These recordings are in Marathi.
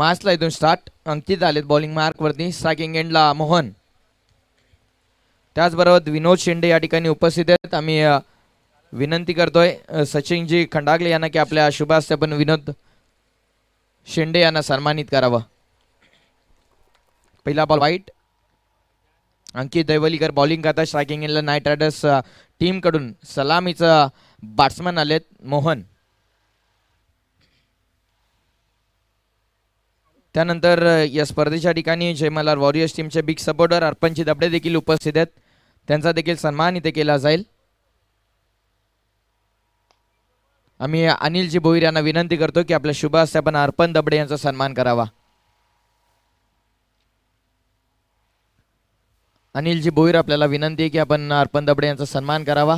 मार्क्सला इथून स्टार्ट. अंकित आलेत बॉलिंग मार्कवरती. स्ट्रायकिंग एंडला मोहन. त्याचबरोबर विनोद शेंडे या ठिकाणी उपस्थित आहेत. आम्ही विनंती करतोय सचिनजी खंडागले यांना की आपल्या शुभ हस्ते आपण विनोद शेंडे यांना सन्मानित करावं. पहिला बॉल वाईट. अंकित दैवलीकर बॉलिंग करतात. स्ट्रायकिंग एंडला नाईट रायडर्स टीम कडून सलामीचं बॅट्समन आलेत मोहन. त्यानंतर या स्पर्धेच्या ठिकाणी जय मल्हार वॉरियर्स टीमचे बिग सपोर्टर अर्पणजी दबडे देखील उपस्थित आहेत. त्यांचा देखील सन्मान इथे केला जाईल. आम्ही अनिलजी भोईर यांना विनंती करतो की आपल्या शुभ हस्ते आपण अर्पण दबडे यांचा सन्मान करावा. अनिलजी भोईर आपल्याला विनंती आहे की आपण अर्पण दबडे यांचा सन्मान करावा.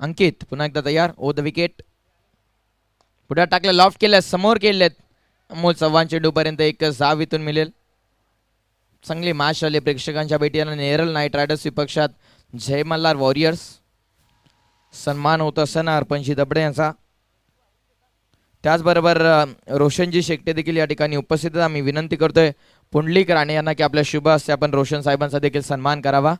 अंकित पुन्हा एकदा तयार. ओ द विकेट. पुढे टाकलं. लॉफ्ट केलं. समोर केलेत. अमोल चव्हाण चेंडूपर्यंत एक धाव इथून मिळेल. चांगली मॅच आली प्रेक्षकांच्या भेटीला. नेरळ नाईट रायडर्स विपक्षात जय मल्हार वॉरियर्स. सन्मान होत असताना अर्पणजी दबडे यांचा. त्याचबरोबर रोशनजी शेकटे देखील या ठिकाणी उपस्थित आहेत. आम्ही विनंती करतोय पुंडलिक राणे यांना की आपल्या शुभ हस्ते आपण रोशन साहेबांचा देखील सन्मान करावा.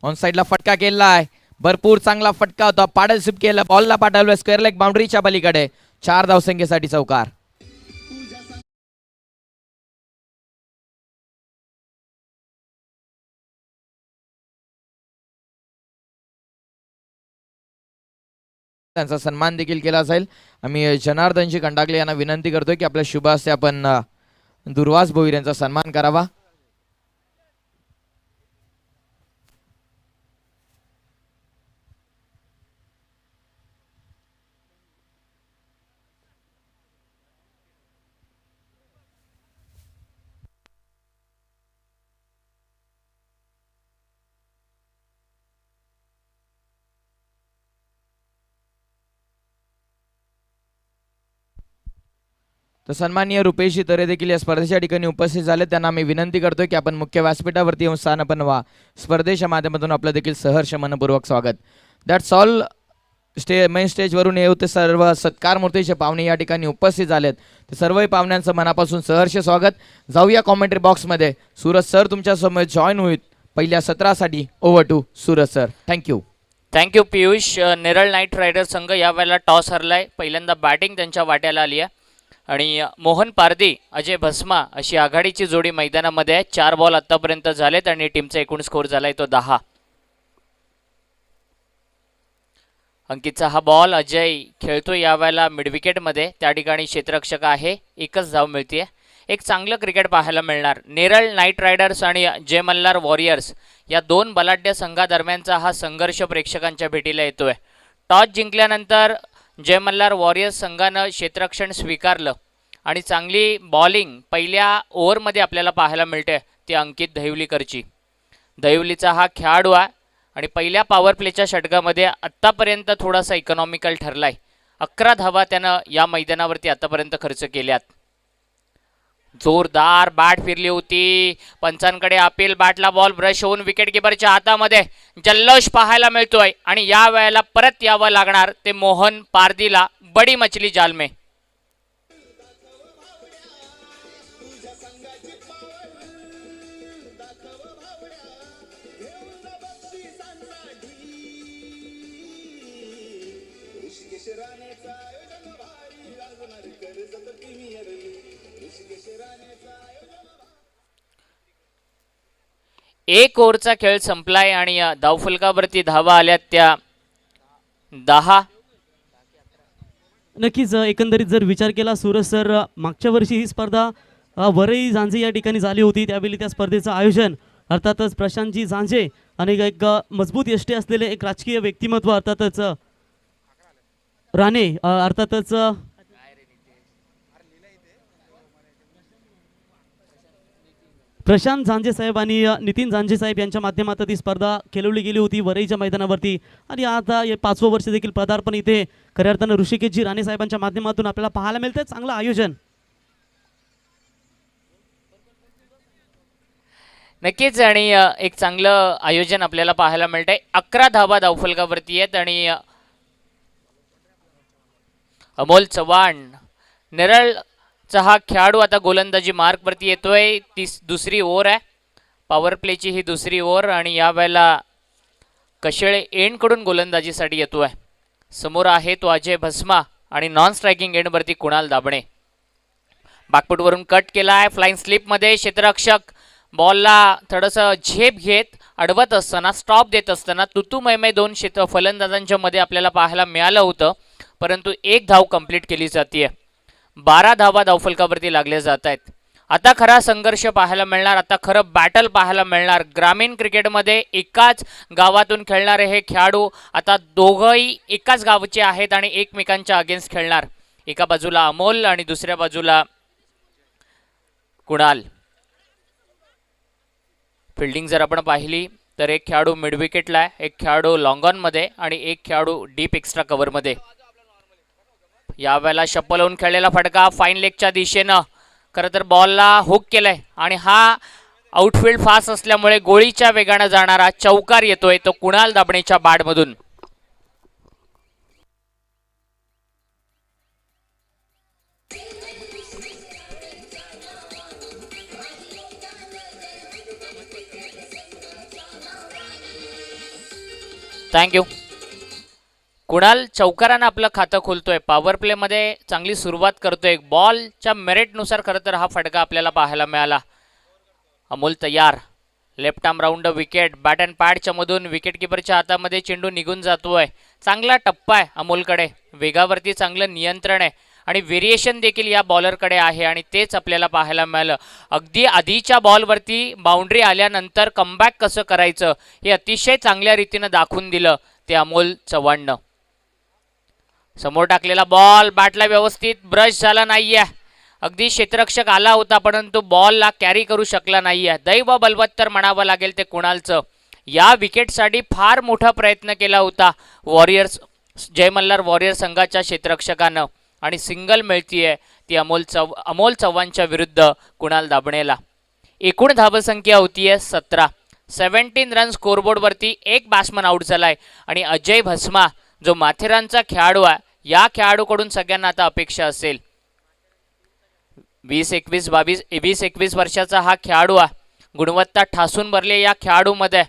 ऑन साइडला फटका केला आहे. भरपूर चांगला फटका होता. पाडल स्वीप केला. बॉलला पाठवलं स्क्वेअर लेग बाउंड्रीच्या पलीकडे. 4 धावसंख्येसाठी चौकार. त्यांचा सन्मान देखील केला जाईल. आम्ही जनार्दनजी कंडागले यांना विनंती करतोय की आपल्या शुभ हस्ते आपण दुर्वास भोईर यांचा सन्मान करावा. तर सन्माननीय रुपेशजी तरे देखील या स्पर्धेच्या ठिकाणी उपस्थित झाले. त्यांना आम्ही विनंती करतोय की आपण मुख्य व्यासपीठावरती येऊन स्थानापन्न व्हा. स्पर्धेच्या माध्यमातून आपलं देखील सहर्ष मनपूर्वक स्वागत. That's all. मेन स्टेजवरून येऊ ते सर्व सत्कार मूर्तीचे पाहुणे या ठिकाणी उपस्थित झालेत. ते सर्वही पाहुण्यांचं मनापासून सहर्ष स्वागत. जाऊया कॉमेंट्री बॉक्समध्ये. सूरज सर तुमच्यासमोर जॉईन होईल पहिल्या सत्रासाठी. Over to Suraj sir. Thank you. Thank you Piyush. Neral knight riders संघ यावेळेला टॉस हरलाय. पहिल्यांदा बॅटिंग त्यांच्या वाट्याला आली आहे आणि मोहन पारदी अजय भस्मा अशी आघाडीची जोडी मैदानामध्ये आहे. 4 बॉल आतापर्यंत झालेत आणि टीमचा एकूण स्कोर झालाय तो 10. अंकितचा हा बॉल. अजय खेळतो यावेळेला मिडविकेटमध्ये. त्या ठिकाणी क्षेत्ररक्षक आहे. एकच धाव मिळते. एक चांगलं क्रिकेट पाहायला मिळणार. नेरळ नाईट रायडर्स आणि जय मल्हार वॉरियर्स या 2 बलाढ्य संघादरम्यानचा हा संघर्ष प्रेक्षकांच्या भेटीला येतोय. टॉस जिंकल्यानंतर जय मल्हार वॉरियर्स संघानं क्षेत्ररक्षण स्वीकारलं आणि चांगली बॉलिंग पहिल्या ओव्हरमध्ये आपल्याला पाहायला मिळते ती अंकित दहिवलीकरची. दहिवलीचा हा खेळाडू आहे आणि पहिल्या पॉवर प्लेच्या षटकामध्ये आत्तापर्यंत थोडासा इकॉनॉमिकल ठरलाय. 11 धावा त्यानं या मैदानावरती आतापर्यंत खर्च केल्यात. जोरदार बॅट फिरली होती. पंचांकडे अपील. बॅटला बॉल ब्रश होऊन विकेटकीपरच्या हातामध्ये जल्लोष पाहायला मिळतोय आणि या वेळेला परत यावं लागणार ते मोहन पारदीला. बडी मछली जाल में. एक ओव्हरचा खेळ संपलाय आणि धावफलकावरती धावा आल्यात त्या 10. नक्कीच एकंदरीत जर विचार केला सूरज सर, मागच्या वर्षी ही स्पर्धा वरई झांजे या ठिकाणी झाली होती. त्यावेळी त्या स्पर्धेचं आयोजन अर्थातच प्रशांतजी झांजे आणि एक मजबूत यष्टी असलेले एक राजकीय व्यक्तिमत्व अर्थातच राणे अर्थातच प्रशांत झांजे साहेब आणि नितीन झांजे साहेब यांच्या माध्यमातून ही स्पर्धा खेळवली गेली होती वरईच्या मैदानावरती. आणि आता हे 5वं वर्ष देखील पदार्पण इथे खऱ्या अर्थानं ऋषिकेशजी राणे साहेबांच्या माध्यमातून आपल्याला पाहायला मिळतं. चांगलं आयोजन. नक्कीच आणि एक चांगलं आयोजन आपल्याला पाहायला मिळतंय. 11 धावा धावफलकावरती आहेत आणि अमोल चव्हाण नेरळचा हा खेळाडू आता गोलंदाजी मार्कवरती येतोय. दुसरी ओव्हर आहे. पॉवर प्लेची ही दुसरी ओव्हर आणि यावेळेला कशेळे एंडकडून गोलंदाजीसाठी येतोय. समोर आहे तो अजय भस्मा आणि नॉन स्ट्रायकिंग एंडवरती कुणाल दाभणे. बॅकफूटवरून कट केला आहे. फ्लाइंग स्लिपमध्ये क्षेत्ररक्षक बॉलला थोडंसं झेप घेत अडवत असताना स्टॉप देत असताना तुतुमयमय 2 फलंदाजांच्या मध्ये आपल्याला पाहायला मिळालं होतं, परंतु 1 धाव कंप्लीट केली जाते. 12 धावा धावफलकावरती लागले जात आहेत. आता खरा संघर्ष पाहायला मिळणार. आता खरं बॅटल पाहायला मिळणार. ग्रामीण क्रिकेटमध्ये एकाच गावातून खेळणारे हे खेळाडू आता दोघंही एकाच गावचे आहेत आणि एकमेकांच्या अगेन्स्ट खेळणार. एका बाजूला अमोल आणि दुसऱ्या बाजूला कुणाल. फिल्डिंग जर आपण पाहिली तर एक खेळाडू मिड विकेटला आहे, एक खेळाडू लॉंग ऑनमध्ये आणि एक खेळाडू डीप एक्स्ट्रा कव्हरमध्ये. यावेळेला शप्पल होऊन खेळलेला फटका फाईन लेगच्या दिशेनं खरं तर बॉलला हुक केलाय आणि हा आउटफील्ड फास्ट असल्यामुळे गोळीच्या वेगानं जाणारा चौकार येतोय तो कुणाल दाभणेच्या बॅटमधून. थँक्यू. कुणाल चौकारानं आपलं खातं खोलतोय. पॉवर प्लेमध्ये चांगली सुरुवात करतोय. बॉलच्या मेरिटनुसार खरं तर हा फटका आपल्याला पाहायला मिळाला. अमोल तयार. Left arm round wicket. Bat and पॅडच्या मधून विकेट किपरच्या हातामध्ये चेंडू निघून जातोय. चांगला टप्पा आहे अमोलकडे. वेगावरती चांगलं नियंत्रण आहे आणि व्हेरिएशन देखील या बॉलरकडे आहे आणि तेच आपल्याला पाहायला मिळालं. अगदी आधीच्या बॉलवरती बाउंड्री आल्यानंतर कमबॅक कसं करायचं हे अतिशय चांगल्या रीतीनं दाखवून दिलं ते अमोल चव्हाणनं. समोर टाकलेला बॉल बॅटला व्यवस्थित ब्रश झाला नाहीये. अगदी क्षेत्ररक्षक आला होता परंतु बॉलला कॅरी करू शकला नाहीये. दैव बलवत्तर म्हणावं लागेल ते कुणालचं. या विकेटसाठी फार मोठा प्रयत्न केला होता वॉरियर्स जय मल्हार वॉरियर संघाच्या क्षेत्ररक्षकानं आणि सिंगल मिळतीये ती अमोल चव्हाणच्या विरुद्ध कुणाल दाभणेला. एकूण धावसंख्या होतीये 17. 17 रन स्कोरबोर्डवरती एक बॅट्समन आउट झालाय आणि अजय भस्मा जो माथेरानचा खेळाडू आहे या खेळाडूकडून सगळ्यांना आता अपेक्षा असेल. 20-21 वर्षाचा हा हा गुणवत्ता ठासून भरले या खेळाडूमध्ये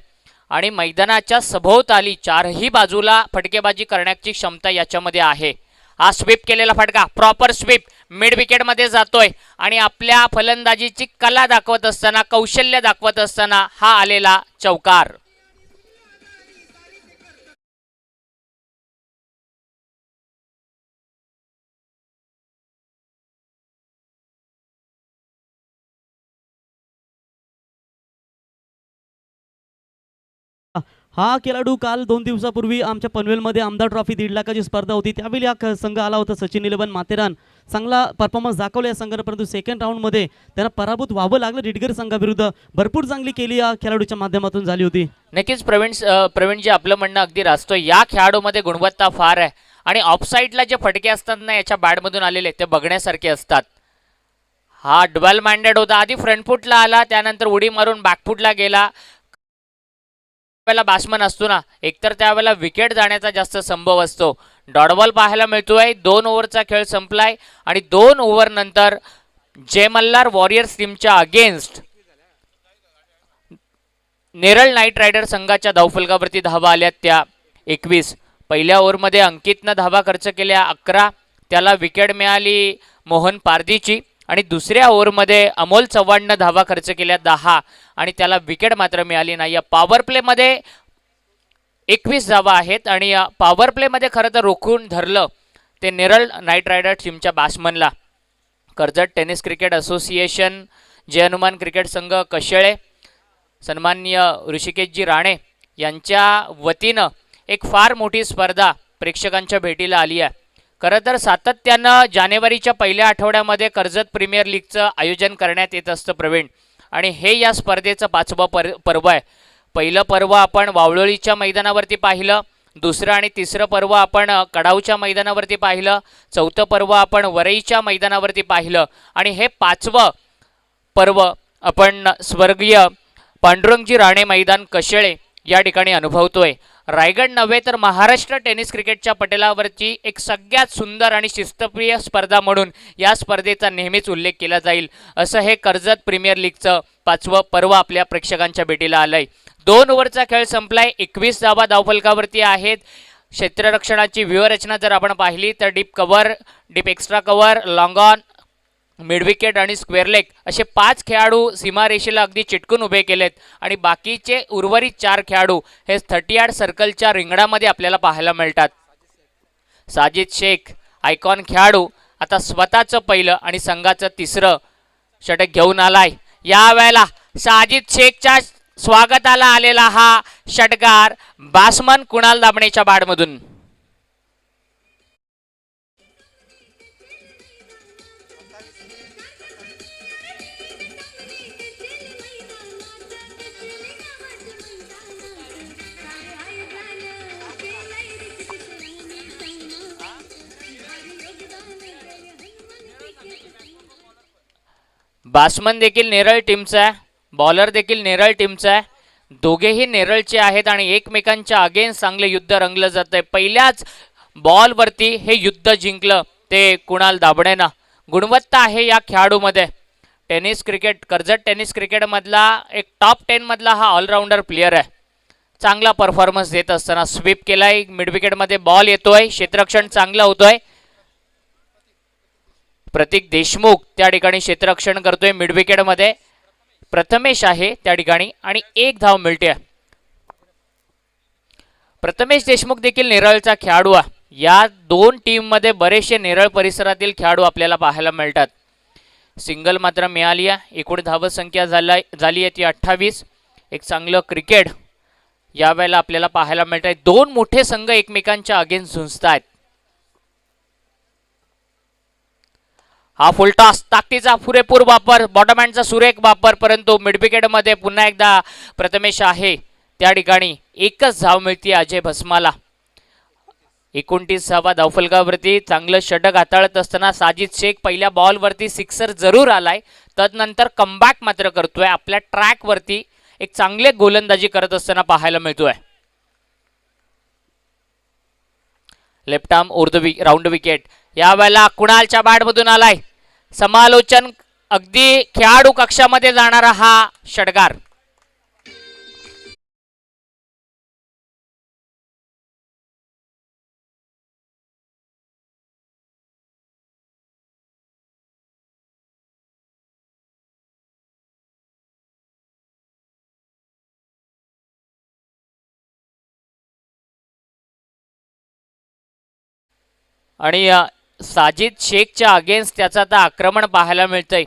आणि मैदानाच्या सभोवताली चारही बाजूला फटकेबाजी करण्याची क्षमता याच्यामध्ये आहे. हा स्वीप केलेला फटका प्रॉपर स्वीप मिड विकेटमध्ये जातोय आणि आपल्या फलंदाजीची कला दाखवत असताना कौशल्य दाखवत असताना हा आलेला चौकार. हा खेळाडू काल 2 दिवसापूर्वी आमच्या पनवेलमध्ये आमदार ट्रॉफी 1.5 लाखाची स्पर्धा होती त्यावेळी हा संघ आला होता. सचिन 11 माथेरान चांगला परफॉर्मन्स दाखवला या संघानं परंतु सेकंड राऊंडमध्ये त्यांना पराभूत व्हावं लागलं डिडगर संघाविरुद्ध. भरपूर चांगली केली या खेळाडूच्या माध्यमातून झाली होती. नक्कीच प्रवीण जे आपलं म्हणणं अगदी रास्तोय. या खेळाडूमध्ये गुणवत्ता फार आहे आणि ऑफसाईडला जे फटके असतात ना याच्या बॅटमधून आलेले ते बघण्यासारखे असतात. हा डबल माइंडेड होता. आधी फ्रंट फुटला आला त्यानंतर उडी मारून बॅकफुटला गेला. वेळेला बॅट्समन असतो ना एकतर त्यावेळेला विकेट जाण्याचा जास्त संभव असतो. डॉट बॉल पाहायला मिळतोय. 2 ओव्हरचा खेळ संपलाय आणि 2 ओव्हर नंतर जय मल्हार वॉरियर्स टीमच्या अगेन्स्ट नेरळ नाईट रायडर संघाच्या धावफलकावरती धावा आल्या त्या 21. पहिल्या ओव्हरमध्ये अंकितनं धावा खर्च केल्या 11. त्याला विकेट मिळाली मोहन पारदीची आणि दुसऱ्या ओव्हरमध्ये अमोल चव्हाणनं धावा खर्च केल्या 10 आणि त्याला विकेट मात्र मिळाली नाही. या पॉवर प्लेमध्ये 21 धावा आहेत आणि या पॉवर प्लेमध्ये खरं तर रोखून धरलं ते नेरळ नाईट रायडर्स टीमच्या बॅट्समनला. कर्जत टेनिस क्रिकेट असोसिएशन, जय हनुमान क्रिकेट संघ कशेळे, सन्माननीय ऋषिकेशजी राणे यांच्या वतीनं एक फार मोठी स्पर्धा प्रेक्षकांच्या भेटीला आली आहे. खरं तर सातत्यानं जानेवारीच्या पहिल्या आठवड्यामध्ये कर्जत प्रीमियर लीगचं आयोजन करण्यात येत असतं प्रवीण आणि हे या स्पर्धेचं 5वं पर्व आहे. पहिलं पर्व आपण वावळोलीच्या मैदानावरती पाहिलं, दुसरं आणि तिसरं पर्व आपण कडाऊच्या मैदानावरती पाहिलं, चौथं पर्व आपण वरईच्या मैदानावरती पाहिलं आणि हे 5वं पर्व आपण स्वर्गीय पांडुरंगजी राणे मैदान कशेळे या ठिकाणी अनुभवतोय. रायगड नव्हे तर महाराष्ट्र टेनिस क्रिकेटच्या पटलावरची एक सगळ्यात सुंदर आणि शिस्तप्रिय स्पर्धा म्हणून या स्पर्धेचा नेहमीच उल्लेख केला जाईल, असं हे कर्जत प्रीमियर लीगचं 5वं पर्व आपल्या प्रेक्षकांच्या भेटीला आलंय. 2 ओव्हरचा खेळ संपलाय. 21 धावा धावफलकावरती आहेत. क्षेत्ररक्षणाची व्यूहरचना जर आपण पाहिली तर deep cover, deep extra cover, long on, mid wicket आणि स्क्वेअर लेग असे 5 खेळाडू सीमारेषेला अगदी चिटकून उभे केलेत आणि बाकीचे उर्वरित 4 खेळाडू हे 30 यार्ड सर्कलच्या रिंगणामध्ये आपल्याला पाहायला मिळतात. साजिद शेख आयकॉन खेळाडू आता स्वतःचं पहिलं आणि संघाचं 3रं षटक घेऊन आलाय. यावेळेला साजिद शेखच्या स्वागताला आलेला हा षटकार बॅट्समन कुणाल दाबणेच्या बॅटमधून. बॅट्समन देखील नेरळ टीमचा आहे, बॉलर देखील नेरळ टीमचा आहे. दोघेही नेरळचे आहेत आणि एकमेकांच्या अगेन्स्ट चांगले युद्ध रंगलं जातंय. पहिल्याच बॉलवरती हे युद्ध जिंकलं ते कुणाल दाबणेनं. गुणवत्ता आहे या खेळाडूमध्ये. टेनिस क्रिकेट, कर्जत टेनिस क्रिकेटमधला एक टॉप 10 मधला हा ऑलराऊंडर प्लेयर आहे. चांगला परफॉर्मन्स देत असताना स्वीप केलाय, मिड विकेटमध्ये बॉल येतोय, क्षेत्ररक्षण चांगलं होतोय. प्रतीक देशमुख त्या ठिकाणी क्षेत्ररक्षण करतोय मिड विकेटमध्ये. प्रथमेश आहे त्या ठिकाणी आणि 1 धाव मिळते. प्रथमेश देशमुख देखील नेरळचा खेळाडू आहे. या 2 टीममध्ये बरेचसे नेरळ परिसरातील खेळाडू आपल्याला पाहायला मिळतात. सिंगल मात्र मिळाली आहे. एकूण धावसंख्या झाली आहे ती 28. एक चांगलं क्रिकेट यावेळेला आपल्याला पाहायला मिळत आहे. 2 मोठे संघ एकमेकांच्या अगेन्स्ट झुंजतायत. हा फुल टॉस, ताकदीचा पुरेपूर वापर, बॉटम हँडचा सुरेख वापर, परंतु मिड विकेटमध्ये पुन्हा एकदा प्रथमेश आहे त्या ठिकाणी. 1च धाव मिळते अजय भस्माला. 29 धावा धावफलकावरती. चांगलं षटक हाताळत असताना साजिद शेख पहिल्या बॉलवरती 6 जरूर आलाय, तदनंतर कमबॅक मात्र करतोय. आपल्या ट्रॅकवरती एक चांगले गोलंदाजी करत असताना पाहायला मिळतोय. लेफ्ट आर्म राऊंड विकेट यावेळेला कुणालच्या बॅटमधून आलाय. समालोचन अगदी खेळाडू कक्षामध्ये जाणारा हा षटकार. आणि साजिद शेखच्या अगेन्स्ट त्याचं आता आक्रमण पाहायला मिळतंय.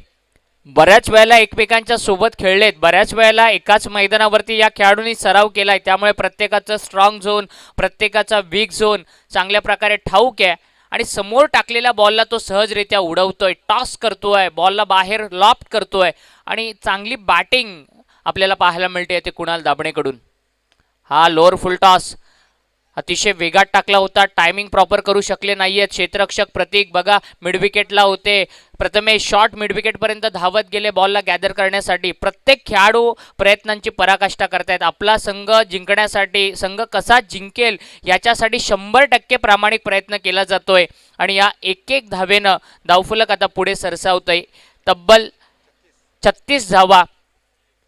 बऱ्याच वेळेला एकमेकांच्या सोबत खेळलेत, बऱ्याच वेळेला एकाच मैदानावरती या खेळाडूंनी सराव केलाय, त्यामुळे प्रत्येकाचं स्ट्रॉंग झोन, प्रत्येकाचा वीक झोन चांगल्या प्रकारे ठाऊक आहे आणि समोर टाकलेल्या बॉलला तो सहजरित्या उडवतोय, टॉस करतोय, बॉलला बाहेर लॉफ्ट करतोय आणि चांगली बॅटिंग आपल्याला पाहायला मिळते ते कुणाल दाबणेकडून. हा लोअर फुल टॉस अतिशय वेगात टाकला होता, टायमिंग प्रॉपर करू शकले नाहीयेत क्षेत्ररक्षक प्रतीक. बघा मिड विकेटला होते, प्रथमेश शॉर्ट मिड विकेटपर्यंत धावत गेले बॉलला गॅदर करण्यासाठी. प्रत्येक खेळाडू प्रयत्नांची पराकाष्ठा करतायत. आपला संघ जिंकण्यासाठी, संघ कसा जिंकेल याच्यासाठी 100% प्रामाणिक प्रयत्न केला जातोय आणि या एक धावेनं धावफलक आता पुढे सरसावतंय. तब्बल 36 धावा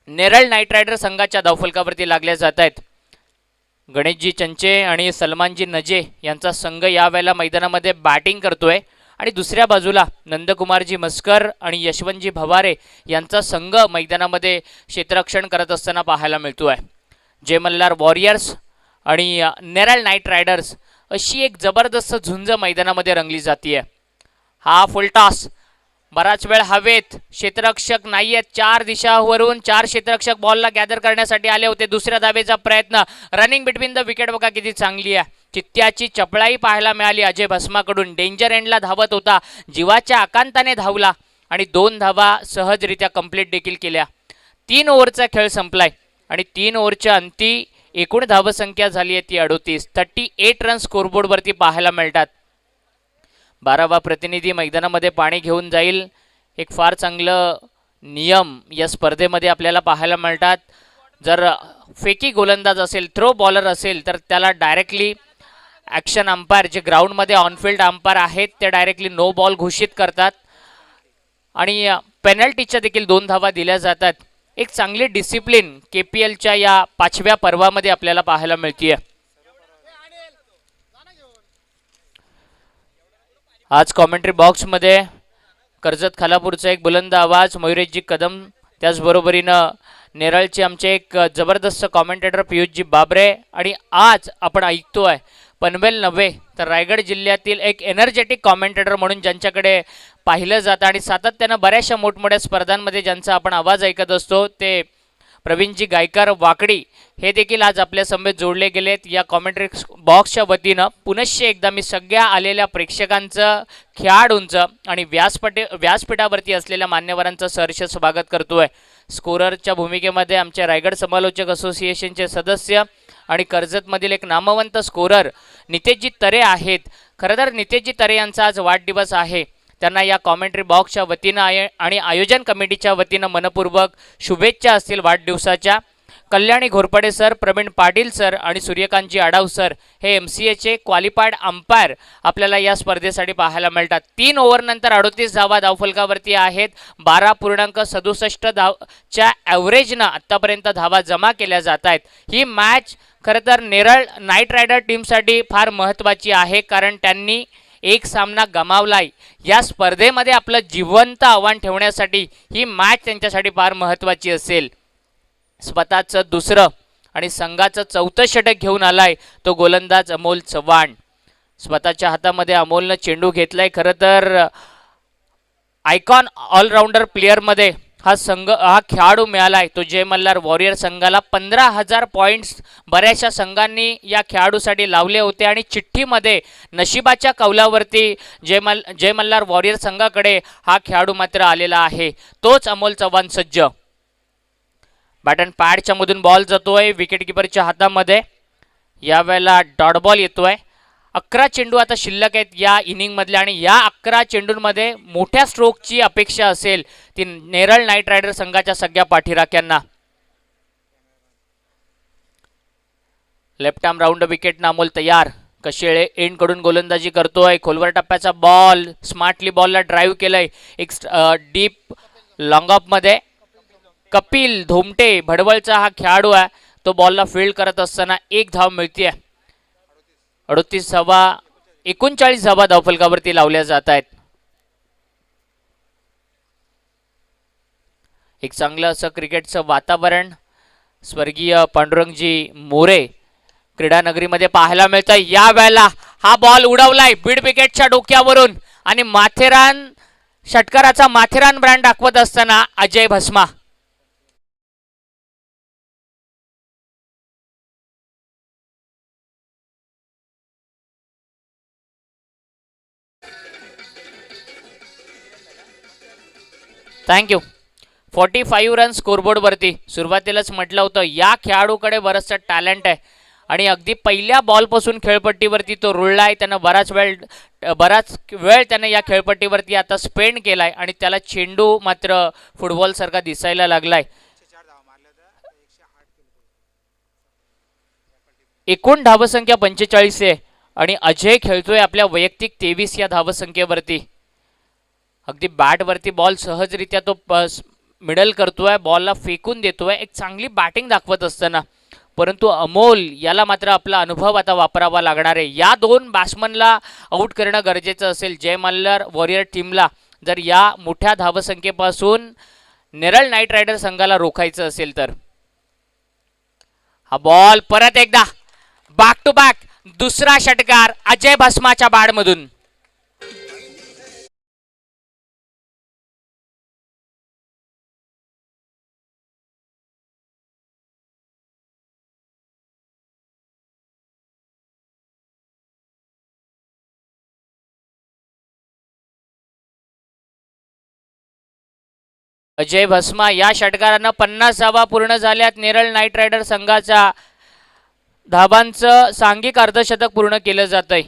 नेरळ नाईट रायडर संघाच्या धावफलकावरती लागल्या जात आहेत. गणेशजी चंचे आणि सलमानजी नजे यांचा संघ यावेळेला मैदानामध्ये बॅटिंग करतोय आणि दुसऱ्या बाजूला नंदकुमारजी मस्कर आणि यशवंतजी भवारे यांचा संघ मैदानामध्ये क्षेत्ररक्षण करत असताना पाहायला मिळतोय. जय मल्हार वॉरियर्स आणि नेरळ नाईट रायडर्स अशी एक जबरदस्त झुंज मैदानामध्ये रंगली जातीये. हा फुल टॉस बराच वेळ हवेत, क्षेत्ररक्षक नाही आहेत. 4 दिशावरून 4 क्षेत्ररक्षक बॉलला गॅदर करण्यासाठी आले होते. दुसऱ्या धावेचा प्रयत्न, रनिंग बिटवीन द विकेट बघा किती चांगली आहे. चित्त्याची चपळाई पाहायला मिळाली अजय भस्माकडून. डेंजर एंडला धावत होता, जीवाच्या आकांताने धावला आणि 2 धावा सहजरित्या कंप्लीट देखील केल्या. 3 ओव्हरचा खेळ संपलाय आणि 3 ओव्हरच्या अंती एकूण धावसंख्या झाली आहे ती 38. 38 रन स्कोरबोर्डवरती पाहायला मिळतात. 12वा प्रतिनिधी मैदानामध्ये पाणी घेऊन जाईल. एक फार चांगलं नियम या स्पर्धेमध्ये आपल्याला पाहायला मिळतात. जर फेकी गोलंदाज असेल, थ्रो बॉलर असेल, तर त्याला डायरेक्टली ॲक्शन अंपायर जे ग्राउंडमध्ये ऑनफिल्ड अंपायर आहेत ते डायरेक्टली नो बॉल घोषित करतात आणि पेनल्टीच्या देखील 2 धावा दिल्या जातात. एक चांगली डिसिप्लिन KPLच्या या 5व्या पर्वामध्ये आपल्याला पाहायला मिळते. आज कॉमेंट्री बॉक्समध्ये कर्जत खालापूरचा एक बुलंद आवाज मयुरेशजी कदम, त्याचबरोबरीनं नेरळचे आमचे एक जबरदस्त कॉमेंटेटर पियुषजी बाबरे आणि आज आपण ऐकतोय पनवेल नव्हे तर रायगड जिल्ह्यातील एक एनर्जेटिक कॉमेंटेटर म्हणून ज्यांच्याकडे पाहिलं जातं आणि सातत्यानं बऱ्याचशा मोठमोठ्या स्पर्धांमध्ये ज्यांचा आपण आवाज ऐकत असतो ते प्रवीणजी गायकर वाकडी हे देखील आज आपल्या समवेत जोडले गेलेत. या कॉमेंट्री बॉक्सच्या वतीनं पुनश्च एकदा मी सगळ्या आलेल्या प्रेक्षकांचं, खेळाडूंचं आणि व्यासपीठावरती असलेल्या मान्यवरांचं सहर्ष स्वागत करतोय. स्कोररच्या भूमिकेमध्ये आमचे रायगड समालोचक असोसिएशनचे सदस्य आणि कर्जतमधील एक नामवंत स्कोरर नितेशजी तरे आहेत. खरं तर नितेशजी तरे यांचा आज वाढदिवस आहे. त्यांना या कॉमेंट्री बॉक्सच्या वतीनं आणि आयोजन कमिटीच्या वतीनं मनपूर्वक शुभेच्छा असतील वाढदिवसाच्या. कल्याणी घोरपडे सर, प्रवीण पाटील सर आणि सूर्यकांतजी आडाव सर हे MCAचे क्वालिफाईड अंपायर आपल्याला या स्पर्धेसाठी पाहायला मिळतात. 3 ओव्हरनंतर 38 धावा धावफलकावरती आहेत. 12.67 धावच्या ॲव्हरेजनं आत्तापर्यंत धावा जमा केल्या जात आहेत. ही मॅच खरं तर नेरळ नाईट रायडर टीमसाठी फार महत्त्वाची आहे, कारण त्यांनी एक सामना गमावलाय. या स्पर्धेमध्ये आपलं जिवंत आव्हान ठेवण्यासाठी ही मॅच त्यांच्यासाठी फार महत्त्वाची असेल. स्वतःचं दुसरं आणि संघाचं 4थं षटक घेऊन आलाय तो गोलंदाज अमोल चव्हाण. स्वतःच्या हातामध्ये अमोलनं चेंडू घेतलाय. खरं तर आयकॉन ऑलराऊंडर प्लेअरमध्ये हा खेळाडू मिळालाय. तो जय मल्हार वॉरियर संघाला 15,000 पॉईंट्स बऱ्याचशा संघांनी या खेळाडूसाठी लावले होते आणि चिठ्ठीमध्ये नशिबाच्या कौलावरती जय मल्हार वॉरियर संघाकडे हा खेळाडू मात्र आलेला आहे. तोच अमोल चव्हाण सज्ज. बॅट अँड पॅडच्या मधून बॉल जातोय विकेटकीपरच्या हातामध्ये. यावेळेला डॉट बॉल येतोय. 11 चेंडू आता शिल्लक आहेत या इनिंगमधल्या आणि या 11 चेंडूंमध्ये मोठ्या स्ट्रोकची अपेक्षा असेल ती नेरळ नाईट रायडर संघाच्या सगळ्या पाठीराख्यांना. Left arm round wicket Amol तयार. कशेळे एंड कडून गोलंदाजी करतोय. खोलवर टप्प्याचा बॉल, स्मार्टली बॉलला ड्राईव्ह केलंय. एक डीप लॉंग ऑफ मध्ये कपिल धोमटे भडवळचा हा खेळाडू आहे. तो बॉलला फील्ड करत असताना 1 धाव मिळते. 38 धावा 39 धावा धावफलकावरती लावल्या जात आहेत. एक चांगलं असं क्रिकेटचं वातावरण स्वर्गीय पांडुरंगजी मोरे क्रीडानगरीमध्ये पाहायला मिळतं. या वेळेला हा बॉल उडवलाय बीड विकेटच्या डोक्यावरून आणि माथेरान षटकाराचा माथेरान ब्रँड दाखवत असताना अजय भस्मा. थँक्यू. 45 रन स्कोरबोर्डवरती. सुरुवातीलाच म्हटलं होतं या खेळाडूकडे बरंचसं टॅलेंट आहे आणि अगदी पहिल्या बॉलपासून खेळपट्टीवरती तो रुळला आहे. त्यानं बराच वेळ त्यानं या खेळपट्टीवरती आता स्पेंड केलाय आणि त्याला चेंडू मात्र फुटबॉलसारखा दिसायला लागलाय. एकूण धावसंख्या 45 आहे आणि अजय खेळतोय आपल्या वैयक्तिक 23 या धावसंख्येवरती. अगदी बॅटवरती बॉल सहजरित्या तो मिडल करतोय, बॉलला फेकून देतोय. एक चांगली बॅटिंग दाखवत असताना परंतु अमोल याला मात्र आपला अनुभव आता वापरावा लागणार आहे. या 2 बॅट्समनला आऊट करणं गरजेचं असेल जय मल्हार वॉरियर टीमला, जर या मोठ्या धावसंख्येपासून नेरळ नाईट रायडर संघाला रोखायचं असेल तर. हा बॉल परत एकदा बॅक टू बॅक दुसरा षटकार अजय भस्माच्या बॅटमधून. अजय भस्मा या षटकारानं 50 धावा पूर्ण झाल्यात. नेरळ नाईट रायडर संघाचा धाबांचं सांघिक अर्धशतक पूर्ण केलं जातंय.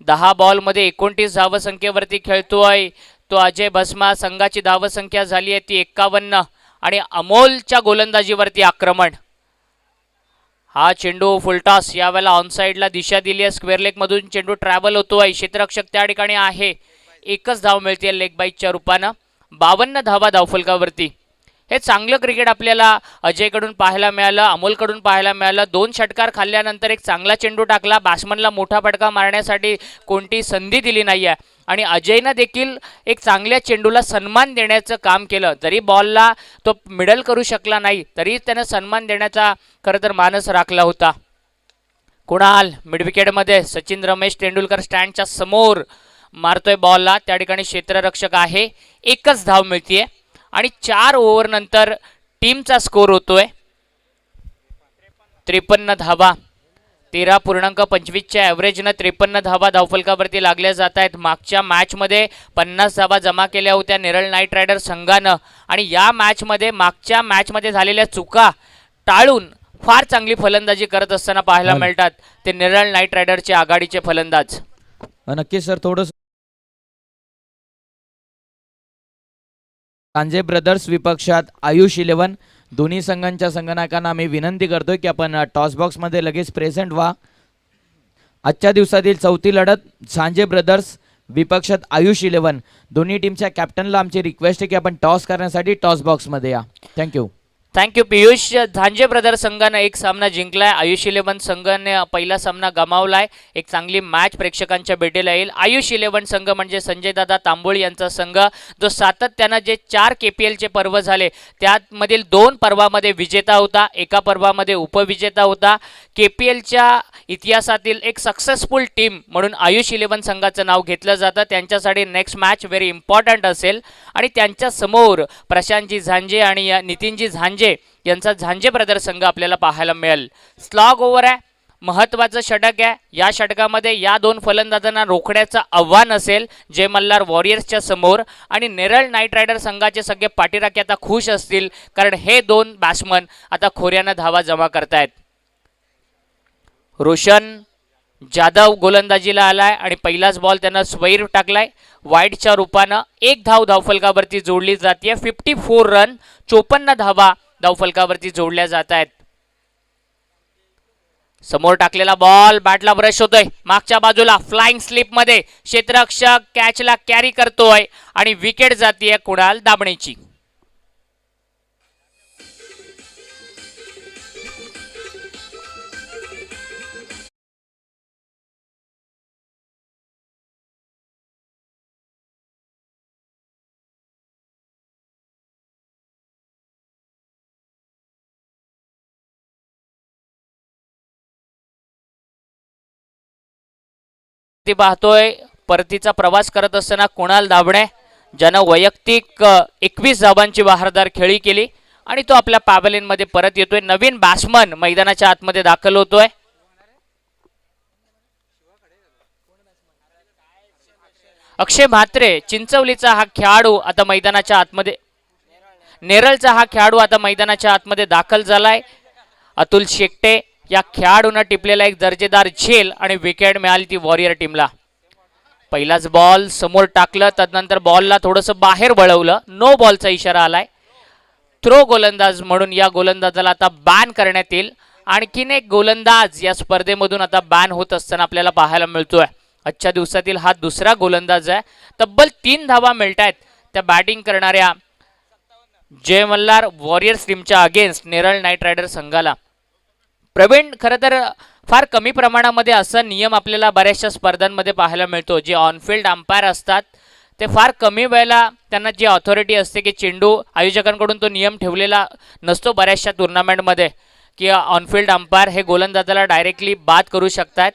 10 बॉलमध्ये 29 धावसंख्येवरती खेळतोय तो अजय भस्मा. संघाची धावसंख्या झाली आहे ती 51 आणि अमोलच्या गोलंदाजीवरती आक्रमण. हा चेंडू फुलटॉस यावेळेला ऑनसाईडला दिशा दिली आहे. स्क्वेअर लेग मधून चेंडू ट्रॅव्हल होतोय. क्षेत्ररक्षक त्या ठिकाणी आहे. एकच धाव मिळते लेग बाईटच्या रूपानं. 52 धावा धावफलकावरती. हे चांगलं क्रिकेट आपल्याला अजयकडून पाहायला मिळालं, अमोलकडून पाहायला मिळालं. 2 षटकार खाल्ल्यानंतर एक चांगला चेंडू टाकला. बॅट्समनला मोठा फटका मारण्यासाठी कोणती संधी दिली नाही आहे आणि अजयनं देखील एक चांगल्या चेंडूला सन्मान देण्याचं काम केलं. जरी बॉलला तो मिडल करू शकला नाही तरी त्यानं सन्मान देण्याचा खरं तर मानस राखला होता. कुणाल मिडविकेटमध्ये. सचिन रमेश तेंडुलकर स्टँडच्या समोर मारतोय बॉलला. त्या ठिकाणी क्षेत्ररक्षक आहे. एकच धाव मिळतीये आणि 4 ओव्हर नंतर टीमचा स्कोर होतोय 53 धावा. 13.25च्या ॲव्हरेजनं 53 धावा धावफलकावरती लागल्या जात आहेत. मागच्या मॅचमध्ये 50 धावा जमा केल्या होत्या नेरळ नाईट रायडर संघानं आणि या मॅचमध्ये मागच्या मॅचमध्ये झालेल्या चुका टाळून फार चांगली फलंदाजी करत असताना पाहायला मिळतात ते नेरळ नाईट रायडरचे आघाडीचे फलंदाज. नक्कीच सर. थोडंसं सांजे ब्रदर्स विपक्षात आयुष 11 दोन्ही संघांच्या संगणकांना आम्ही विनंती करतोय की आपण टॉस बॉक्समध्ये लगेच प्रेझेंट व्हा. आजच्या दिवसातील चौथी लढत सांजे ब्रदर्स विपक्षात आयुष 11 दोन्ही टीमच्या कॅप्टनला आमची रिक्वेस्ट आहे की आपण टॉस करण्यासाठी टॉस बॉक्समध्ये या. Thank you. Thank you Piyush. Zanje brother संघानं एक सामना जिंकलाय. आयुष 11 संघाने पहिला सामना गमावलाय. एक चांगली मॅच प्रेक्षकांच्या भेटीला येईल. आयुष 11 संघ म्हणजे संजय दादा तांबोळी यांचा संघ जो सातत्यानं जे 4 KPLचे पर्व झाले त्यामधील 2 पर्वामध्ये विजेता होता, एका पर्वामध्ये उपविजेता होता. KPLच्या इतिहासातील एक सक्सेसफुल टीम म्हणून आयुष 11 संघाचं नाव घेतलं जातं. त्यांच्यासाठी नेक्स्ट मॅच व्हेरी इम्पॉर्टंट असेल आणि त्यांच्या समोर प्रशांतजी झांजे आणि नितीनजी झांजे यांचा झांजे ब्रदर संघ आपल्याला पाहायला मिळेल. स्लॉग ओव्हर आहे, महत्त्वाचं षटक आहे. या षटकामध्ये या 2 फलंदाजांना रोखण्याचं आव्हान असेल जय मल्हार वॉरियर्सच्या समोर आणि नेरळ नाईट रायडर संघाचे सगळे पाठीराखे आता खुश असतील कारण हे 2 बॅट्समन आता खोऱ्यानं धावा जमा करतायत. रोशन जाधव गोलंदाजीला आलाय आणि पहिलाच बॉल त्यानं स्वैर टाकलाय. वाईडच्या रूपानं 1 धाव धावफलकावरती जोडली जाते. 54 रन 54 धावा धावफलकावरती जोडल्या जात आहेत. समोर टाकलेला बॉल बॅटला ब्रश होतोय. मागच्या बाजूला फ्लाइंग स्लिप मध्ये क्षेत्ररक्षक कॅचला कॅरी करतोय आणि विकेट जातीये कुणाल दाबणेची. पाहतोय परतीचा प्रवास करत असताना कुणाल दाबणे ज्यानं वैयक्तिक 21 धावांची बहारदार खेळी केली आणि तो आपल्या पॅव्हलियन मध्ये परत येतोय. नवीन बॅट्समन मैदानाच्या आतमध्ये दाखल होतोय. अक्षय म्हात्रे चिंचवलीचा हा खेळाडू आता मैदानाच्या आतमध्ये, नेरळचा हा खेळाडू आता मैदानाच्या आतमध्ये दाखल झालाय. अतुल शेट्टे या खेळाडूंना टिपलेला एक दर्जेदार झेल आणि विकेट मिळाली ती वॉरियर टीमला. पहिलाच बॉल समोर टाकलं, त्यानंतर बॉलला थोडंसं बाहेर वळवलं. नो बॉलचा इशारा आलाय. थ्रो गोलंदाज म्हणून या गोलंदाजाला आता बॅन करण्यात येईल. आणखीन एक गोलंदाज या स्पर्धेमधून आता बॅन होत असताना आपल्याला पाहायला मिळतोय. आजच्या दिवसातील हा दुसरा गोलंदाज आहे. तब्बल 3 धावा मिळतायत त्या बॅटिंग करणाऱ्या जय मल्हार वॉरियर्स टीमच्या अगेन्स्ट नेरळ नाईट रायडर संघाला. प्रवीण, खरं तर फार कमी प्रमाणामध्ये असा नियम आपल्याला बऱ्याचशा स्पर्धांमध्ये पाहायला मिळतो. जे ऑनफिल्ड अंपायर असतात ते फार कमी वेळेला त्यांना जी ऑथॉरिटी असते की चेंडू आयोजकांकडून तो नियम ठेवलेला नसतो बऱ्याचशा टुर्नामेंटमध्ये की ऑनफिल्ड अंपायर हे गोलंदाजाला डायरेक्टली बाद करू शकतात.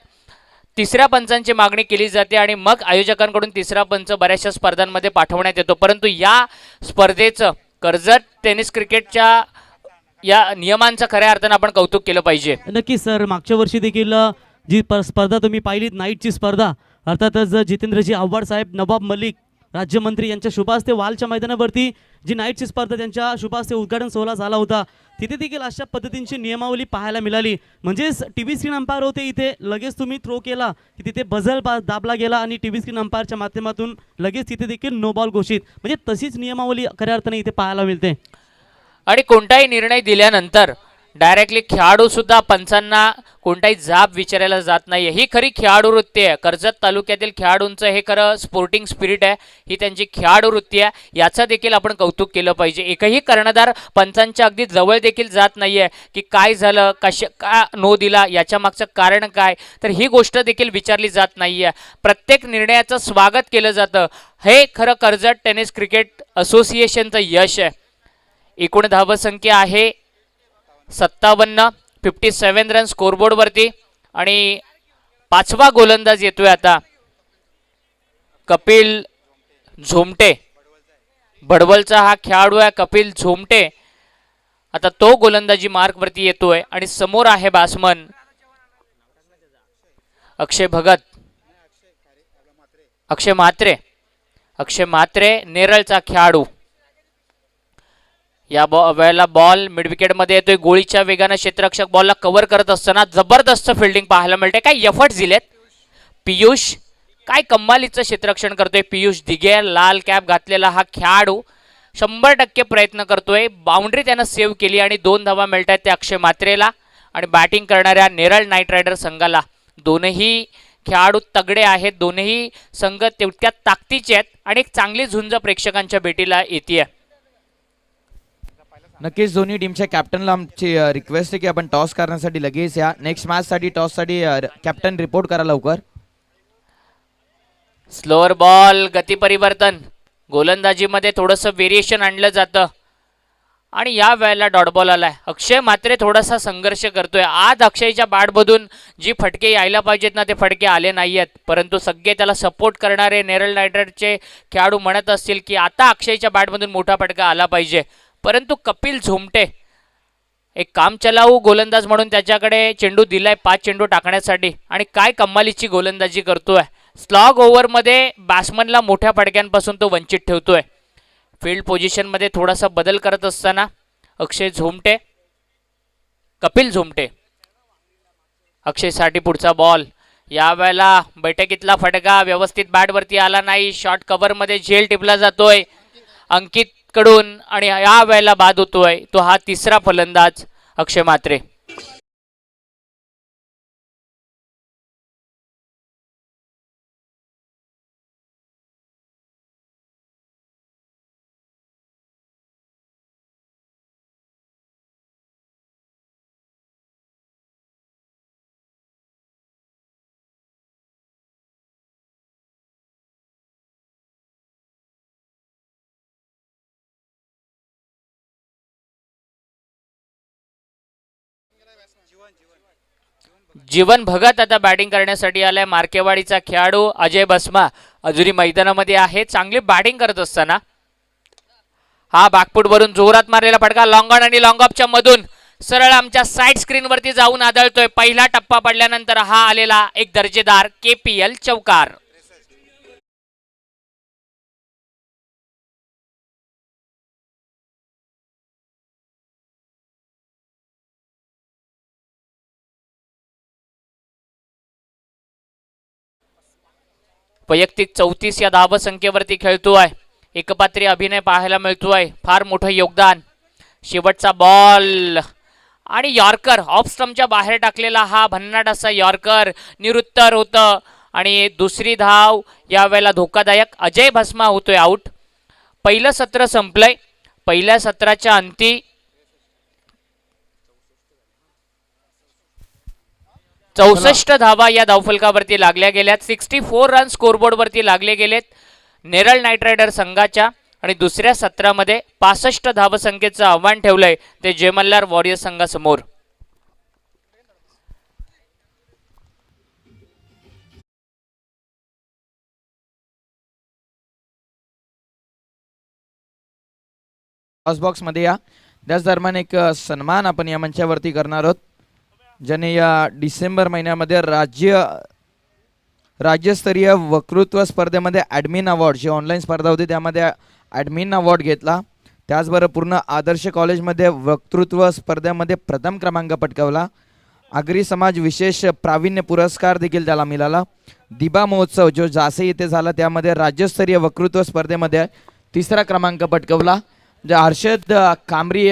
3ऱ्या पंचांची मागणी केली जाते आणि मग आयोजकांकडून 3रा पंच बऱ्याचशा स्पर्धांमध्ये पाठवण्यात येतो. परंतु या स्पर्धेचं कर्जत टेनिस क्रिकेटच्या या नियमांचं खऱ्या अर्थानं आपण कौतुक केलं पाहिजे. नक्कीच सर. मागच्या वर्षी देखील जी स्पर्धा तुम्ही पाहिलीत नाईटची स्पर्धा, अर्थातच जितेंद्रजी आव्हाड साहेब, नवाब मलिक राज्यमंत्री यांच्या शुभ हस्ते वालच्या मैदानावरती जी नाईटची स्पर्धा त्यांच्या शुभ हस्ते उद्घाटन सोहळा झाला होता, तिथे देखील अशा पद्धतींची नियमावली पाहायला मिळाली. म्हणजेच टी स्क्रीन अंपायर होते इथे, लगेच तुम्ही थ्रो केला की तिथे बझर दाबला गेला आणि टी स्क्रीन अंपायरच्या माध्यमातून लगेच तिथे देखील नो बॉल घोषित. म्हणजे तशीच नियमावली खऱ्या अर्थाने इथे पाहायला मिळते. आणि कोणताही निर्णय दिल्यानंतर डायरेक्टली खेळाडू सुद्धा पंचांना कोणताही जाब विचारायला जात नाही. ही खरी खेळाडू वृत्ती आहे. कर्जत तालुक्यातील खेळाडूंचं हे खरं स्पोर्टिंग स्पिरिट आहे. ही त्यांची खेळाडू वृत्ती आहे. याचं देखील आपण कौतुक केलं पाहिजे. एकही कर्णधार पंचांच्या अगदी जवळ देखील जात नाही आहे की काय झालं, का नो दिला, याच्या मागचं कारण काय, तर ही गोष्ट देखील विचारली जात नाही आहे. प्रत्येक निर्णयाचं स्वागत केलं जातं. हे खरं कर्जत टेनिस क्रिकेट असोसिएशनचं यश आहे. एकूण धावसंख्या आहे 57, 57 रन स्कोरबोर्डवरती. आणि 5वा गोलंदाज येतोय आता कपिल झोमटे. भडवलचा हा खेळाडू आहे कपिल झोमटे. आता तो गोलंदाजी मार्कवरती येतोय आणि समोर आहे बॅट्समन अक्षय भगत, अक्षय म्हात्रे नेरळचा खेळाडू. या वेळेला बॉल मिड विकेटमध्ये येतोय. गोळीच्या वेगाने क्षेत्ररक्षक बॉलला कव्हर करत असताना जबरदस्त फिल्डिंग पाहायला मिळते. काय एफर्ट्स दिलेत. पियुष काय कमालीचं क्षेत्ररक्षण करतोय. पियुष दिघे, लाल कॅप घातलेला हा खेळाडू 100% प्रयत्न करतोय. बाउंड्री त्यानं सेव्ह केली आणि 2 धावा मिळत आहेत त्या अक्षय म्हात्रेला आणि बॅटिंग करणाऱ्या नेरळ नाईट रायडर संघाला. दोनही खेळाडू तगडे आहेत. दोनही संघ तेवढ्या ताकदीचे आहेत आणि एक चांगली झुंज प्रेक्षकांच्या भेटीला येते. नक्कीच दोन्ही टीमच्या कॅप्टनला आमची रिक्वेस्ट आहे की आपण टॉस करण्यासाठी लगेच या. नेक्स्ट मॅचसाठी टॉससाठी कॅप्टन रिपोर्ट करा लवकर. स्लोअर बॉल, गती परिवर्तन, गोलंदाजीमध्ये थोडंसं व्हेरिएशन आणलं जातं आणि या वेळेला डॉट बॉल आलाय. अक्षय म्हात्रे थोडासा संघर्ष करतोय. आज अक्षयच्या बॅटमधून जी फटके यायला पाहिजेत ना ते फटके आले नाही आहेत. परंतु सगळे त्याला सपोर्ट करणारे नेरळ नायडरचे खेळाडू म्हणत असतील की आता अक्षयच्या बॅटमधून मोठा फटका आला पाहिजे. परंतु कपिल झोमटे एक काम चलाऊ गोलंदाज म्हणून त्याच्याकडे चेंडू दिलाय 5 चेंडू टाकण्यासाठी आणि काय कमालीची गोलंदाजी करतोय. स्लॉग ओव्हरमध्ये बॅट्समनला मोठ्या फटक्यांपासून तो वंचित ठेवतोय. फील्ड पोझिशनमध्ये थोडासा बदल करत असताना कपिल झोमटे अक्षयसाठी पुढचा बॉल. यावेळेला बैठकीतला फटका व्यवस्थित बॅटवरती आला नाही. शॉर्ट कव्हरमध्ये झेल टिपला जातोय अंकित कडून आणि या वेळेला बाद होतोय तो हा तिसरा फलंदाज अक्षय म्हात्रे. जीवन भगत आता बॅटिंग करण्यासाठी आलाय. मार्केवाडीचा खेळाडू अजय बस्मा अजूनही मैदानामध्ये आहे. चांगली बॅटिंग करत असताना हा बॅकफूट वरून जोरात मारलेला फटका लॉंग ऑन आणि लॉंग ऑफच्या मधून सरळ आमच्या साइड स्क्रीन वरती जाऊन आदळतोय. पहिला टप्पा पडल्यानंतर हा आलेला एक दर्जेदार KPL चौकार. वैयक्तिक 34 या धावसंख्येवरती खेळतोय. एकपात्री अभिनय पाहायला मिळतोय. फार मोठं योगदान. शेवटचा बॉल आणि यॉर्कर ऑफ स्टंपच्या बाहेर टाकलेला हा भन्नाट असा यॉर्कर निरुत्तर होतं आणि दुसरी धाव यावेळेला धोकादायक. अजय भस्मा होतोय आउट. पहिलं सत्र संपलंय. पहिल्या सत्राच्या अंती 64 धावा या धावफलकावरती लागल्या गेल्यात. 64 रन स्कोरबोर्डवरती लागले गेलेत नेरळ नाईट रायडर संघाच्या आणि दुसऱ्या सत्रामध्ये 65 धावसंख्येचं आव्हान ठेवलंय ते जय मल्हार वॉरियर संघासमोर. टॉस बॉक्स मध्ये या. त्याच दरम्यान एक सन्मान आपण या मंचावरती करणार आहोत ज्याने या डिसेंबर महिन्यामध्ये राज्य राज्यस्तरीय वक्तृत्व स्पर्धेमध्ये ॲडमिन अवॉर्ड जी ऑनलाईन स्पर्धा होती त्यामध्ये ॲडमिन अवॉर्ड घेतला. त्याचबरोबर पूर्ण आदर्श कॉलेजमध्ये वक्तृत्व स्पर्धेमध्ये प्रथम क्रमांक पटकावला. आगरी समाज विशेष प्रावीण्य पुरस्कार देखील त्याला मिळाला. दिबा महोत्सव जो जासे येथे झाला त्यामध्ये राज्यस्तरीय वक्तृत्व स्पर्धेमध्ये तिसरा क्रमांक पटकावला. जे हर्षद कांबरी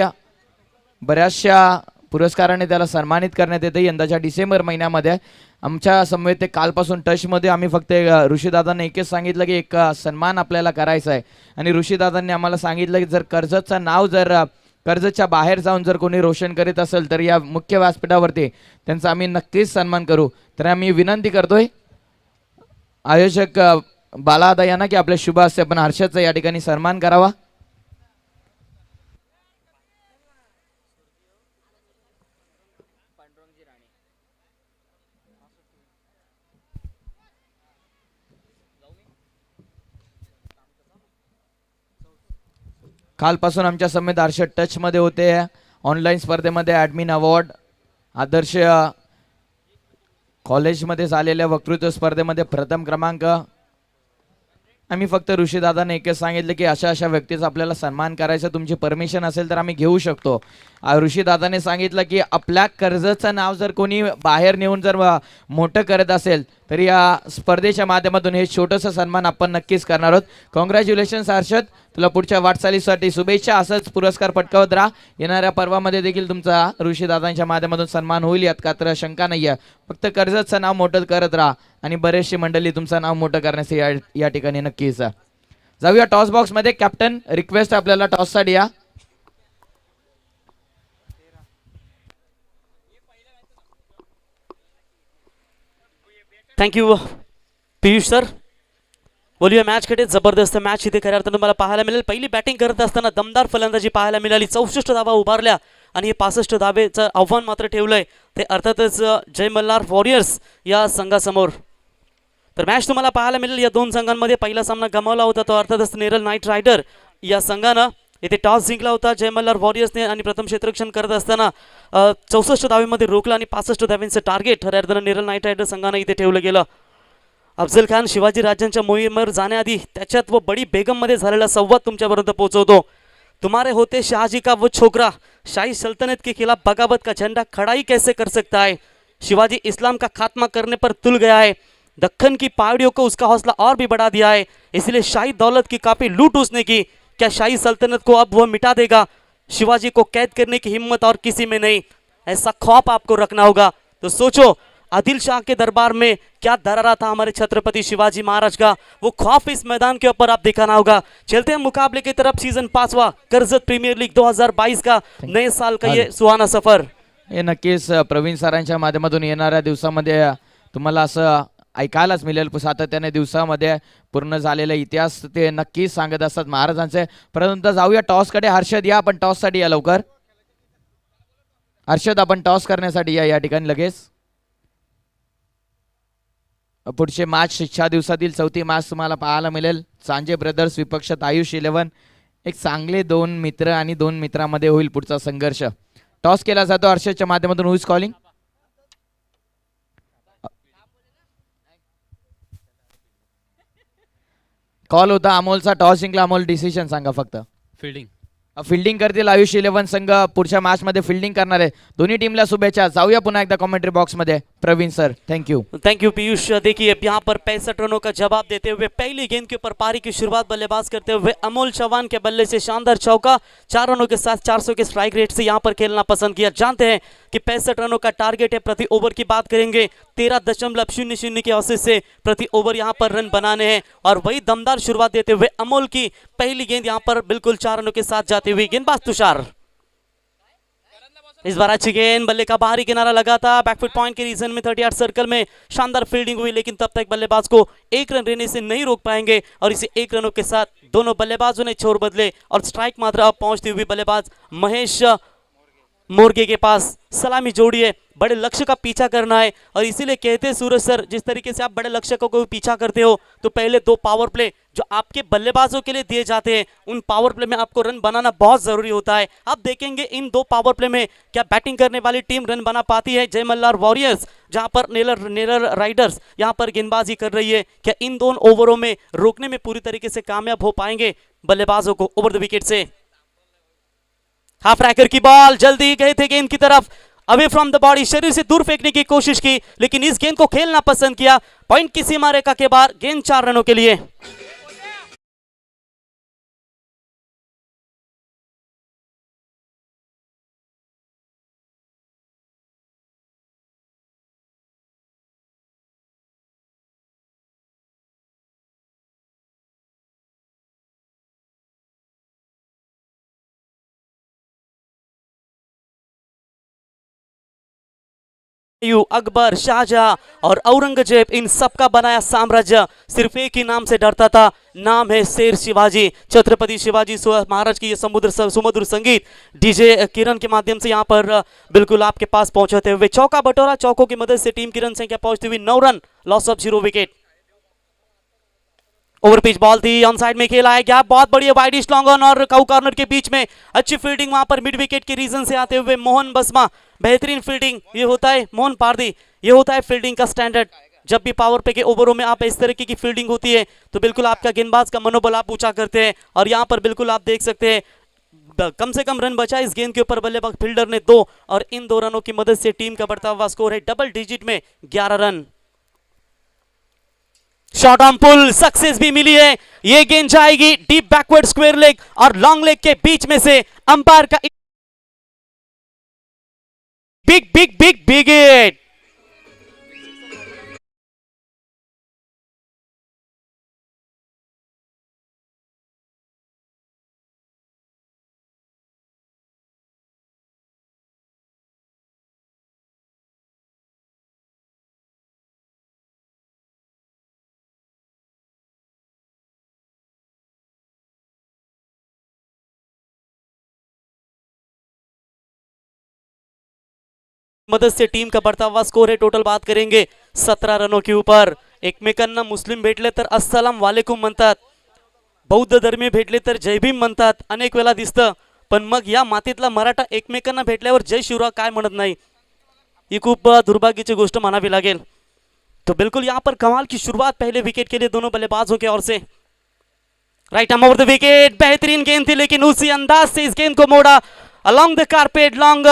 बऱ्याचशा पुरस्काराने त्याला सन्मानित करण्यात येते. यंदाच्या डिसेंबर महिन्यामध्ये आमच्या समवेत ते कालपासून टचमध्ये आम्ही फक्त ऋषीदादांनी एकच सांगितलं की एक सन्मान आपल्याला करायचा आहे आणि ऋषीदादांनी आम्हाला सांगितलं की जर कर्जतचं नाव जर कर्जतच्या बाहेर जाऊन जर कोणी रोशन करीत असेल तर या मुख्य व्यासपीठावरती त्यांचा आम्ही नक्कीच सन्मान करू. तर आम्ही विनंती करतोय आयोजक बालादा यांना की आपल्या शुभ हस्ते आपण हर्षदचा या ठिकाणी सन्मान करावा. कालपासून आमच्या समेत हर्षद टचमध्ये होते. ऑनलाईन स्पर्धेमध्ये ॲडमिन अवॉर्ड, आदर्श कॉलेजमध्ये झालेल्या वक्तृत्व स्पर्धेमध्ये प्रथम क्रमांक. आम्ही फक्त ऋषीदादाने एकच सांगितलं की अशा अशा व्यक्तीचा आपल्याला सन्मान करायचा, तुमची परमिशन असेल तर आम्ही घेऊ शकतो. ऋषीदादाने सांगितलं की आपल्या कर्जचं नाव जर कोणी बाहेर नेऊन जर मोठं करत असेल तर या स्पर्धेच्या माध्यमातून हे छोटंसं सन्मान आपण नक्कीच करणार आहोत. कॉंग्रॅच्युलेशन्स हर्षद, तुला पुढच्या वाटचालीसाठी शुभेच्छा. असंच पुरस्कार पटकावत राहा. येणाऱ्या पर्वामध्ये देखील तुमचा ऋषीदादांच्या माध्यमातून सन्मान होईल यात का तर शंका नाही आहे. फक्त कर्जतचं नाव मोठं करत राहा आणि बरेचशी मंडळी तुमचं नाव मोठं करण्यासाठी या ठिकाणी नक्कीच जाऊया. टॉस बॉक्समध्ये कॅप्टन रिक्वेस्ट आपल्याला टॉससाठी या. Thank you Piyush sir. बोलूया मॅचकडे. जबरदस्त मॅच इथे खऱ्या अर्थानं तुम्हाला पाहायला मिळेल. पहिली बॅटिंग करत असताना दमदार फलंदाजी पाहायला मिळाली. 64 धावा उभारल्या आणि हे 65 धावेचं आव्हान मात्र ठेवलंय ते अर्थातच जय मल्हार वॉरियर्स या संघासमोर. तर मॅच तुम्हाला पाहायला मिळेल या दोन संघांमध्ये. पहिला सामना गमावला होता तो अर्थातच नेरल नाईट रायडर या संघानं इथे टॉस जिंकला होता जय मल्हार वॉरियर्सने आणि प्रथम क्षेत्ररक्षण करत असताना 64 धावेमध्ये रोखलं आणि 65 धाव्यांचं टार्गेट खऱ्या अर्थानं नेरल नाईट रायडर संघानं इथे ठेवलं गेलं. अफजल खान शिवाजी राजांच्या मोहिमेवर जाण्याआधी त्याच्यात व बडी बेगममध्ये झालेला संवाद तुमच्यापर्यंत पोहोचवतो. तुम्हारे होते शाहजी का वो छोकरा, शाही सल्तनत के खिलाफ बगावत का झंडा खड़ा ही कैसे कर सकता है. शिवाजी इस्लाम का खात्मा करने पर तुल गया है. दक्कन की पहाड़ियों को उसका हौसला और भी बढ़ा दिया है. इसलिए शाही दौलत की काफी लूट उसने की. क्या शाही सल्तनत को अब वह मिटा देगा. शिवाजी को कैद करने की हिम्मत और किसी में नहीं. ऐसा ख्वाब आपको रखना होगा. तो सोचो आदिल शाह के दरबार में क्या दरारा था हमारे छत्रपति शिवाजी महाराज का. वो ख्वाब इस मैदान के ऊपर आप दिखाना होगा. चलते हैं मुकाबले की तरफ. सीजन 5वां कर्जत प्रीमियर लीग 2022 का नए साल का ये सुहाना सफर. हे नक्कीच प्रवीण सरांच्या माध्यमातून येणाऱ्या दिवसामध्ये तुम्हाला असं ऐकायलाच मिळेल. सातत्याने दिवसामध्ये पूर्ण झालेला इतिहास ते नक्कीच सांगत असतात महाराजांचे. परंतु जाऊया टॉसकडे. हर्षद या, आपण टॉससाठी या लवकर. हर्षद आपण टॉस करण्यासाठी या ठिकाणी लगेच. पुढचे मॅच 6 दिवसातील चौथी मॅच तुम्हाला पाहायला मिळेल. सांजे ब्रदर्स विपक्षात आयुष 11. एक चांगले 2 मित्र आणि 2 मित्रांमध्ये होईल पुढचा संघर्ष. टॉस केला जातो हर्षदच्या माध्यमातून. हु इज कॉलिंग. कॉल होता अमोलचा. टॉस जिंकला अमोल. डिसिजन सांगा फक्त. फिल्डिंग करतील आयुष 11 संघ. पुढच्या मॅच मध्ये फिल्डिंग करणार आहे. दोन्ही टीमला शुभेच्छा. जाऊया पुन्हा एकदा कमेंट्री बॉक्स मध्ये. Praveen sir thank you Piyush. देखिए यहाँ पर 65 रनों का जवाब देते हुए पहली गेंद के ऊपर पारी की शुरुआत बल्लेबाज करते हुए अमोल चौहान के बल्ले से शानदार चौका. 4 रनों के साथ 400 के स्ट्राइक रेट से यहाँ पर खेलना पसंद किया. जानते हैं कि 65 रनों का टारगेट है. प्रति ओवर की बात करेंगे 13.00 के औसत से प्रति ओवर यहाँ पर रन बनाने हैं. और वही दमदार शुरुआत देते हुए अमोल की पहली गेंद यहाँ पर बिल्कुल 4 रनों के साथ जाती हुई. गेंदबाज तुषार. इस बार अच्छी गेंद. बल्ले का बाहरी किनारा लगा था. बैकफुट पॉइंट के रीजन में 38 सर्कल में शानदार फील्डिंग हुई. लेकिन तब तक बल्लेबाज को 1 रन लेने से नहीं रोक पाएंगे. और इसे 1 रनों के साथ दोनों बल्लेबाजों ने छोर बदले. और स्ट्राइक मात्रा अब पहुंचती हुई बल्लेबाज महेश मोर्गे के पास. सलामी जोड़ी है बड़े लक्ष्य का पीछा करना है। और इसीलिए कहते हैं सूरज सर, जिस तरीके से आप बड़े लक्ष्य को कोई पीछा करते हो तो पहले 2 पावर प्ले जो आपके बल्लेबाजों के लिए दिए जाते हैं, उन पावर प्ले में आपको रन बनाना बहुत जरूरी होता है। आप देखेंगे इन 2 पावर प्ले में क्या बैटिंग करने वाली टीम रन बना पाती है। जय मल्हार वॉरियर्स जहां पर नेरल राइडर्स यहां पर गेंदबाजी कर रही है, क्या इन दोनों ओवरों में रोकने में पूरी तरीके से कामयाब हो पाएंगे बल्लेबाजों को over the wicket say. Half tracker की बॉल, जल्दी गए थे गेंद की तरफ, अवे फ्रॉम द बॉडी, शरीर से दूर फेंकने की कोशिश की, लेकिन इस गेंद को खेलना पसंद किया। पॉइंट की सीमा रेखा के बाहर, गेंद 4 रनों के लिए। अकबर, शाहजहां और औरंगजेब, इन सबका बनाया साम्राज्य सिर्फ एक ही नाम से डरता था, नाम है शेर शिवाजी। छत्रपति शिवाजी महाराज की ये सुमधुर संगीत डीजे किरण के माध्यम से यहाँ पर बिल्कुल आपके पास पहुंचाते हुए चौका बटोरा, चौकों की मदद से टीम की रन संख्या पहुंचती हुई 9 run, loss of 0 wicket. Over pitch ball थी, ऑन साइड में खेला है, गैप बहुत बढ़िया, वाइड लॉन्ग ऑन और काउ कॉर्नर के बीच में अच्छी फील्डिंग वहां पर मिड विकेट के रीजन से आते हुए मोहन बसमा, बेहतरीन फील्डिंग। ये होता है मोहन पारदी, ये होता है फील्डिंग का स्टैंडर्ड। जब भी पावर प्ले के ओवरों में आप इस तरीके की फील्डिंग होती है तो बिल्कुल आपका गेंदबाज का मनोबल आप ऊंचा करते हैं। और यहाँ पर बिल्कुल आप देख सकते हैं कम से कम रन बचा इस गेंद के ऊपर बल्लेबाज फील्डर ने 2, और इन 2 रनों की मदद से टीम का बढ़ता हुआ स्कोर है डबल डिजिट में 11 run. Shot on pull, success भी मिली है। ये गेंद जाएगी डीप बैकवर्ड स्क्वायर लेग और लॉन्ग लेग के बीच में से, अंपायर का big big big big hit. मदद से टीम का बढ़ता हुआ स्कोर है, टोटल बात करेंगे 17 रनों के ऊपर। एकमेकांना मुस्लिम भेटले तर अस्सलाम वालेकुम म्हणतात, बौद्ध धर्मीय भेटले तर जय भीम म्हणतात, अनेक वेळा दिसतं। पण मग या मातीतला मराठा एकमेकांना भेटल्यावर जय शिवराय काय म्हणत नाही, ही खूप दुर्भाग्याची गोष्ट मानावी लागेल। तो बिल्कुल यहाँ पर कमाल की शुरुआत पहले विकेट के लिए दोनों बल्लेबाजों के ओर से। Right arm over the wicket, बेहतरीन गेंद थी, लेकिन उसी अंदाज से इस गेंद को मोड़ा अलोंग द कारपेट, लॉन्ग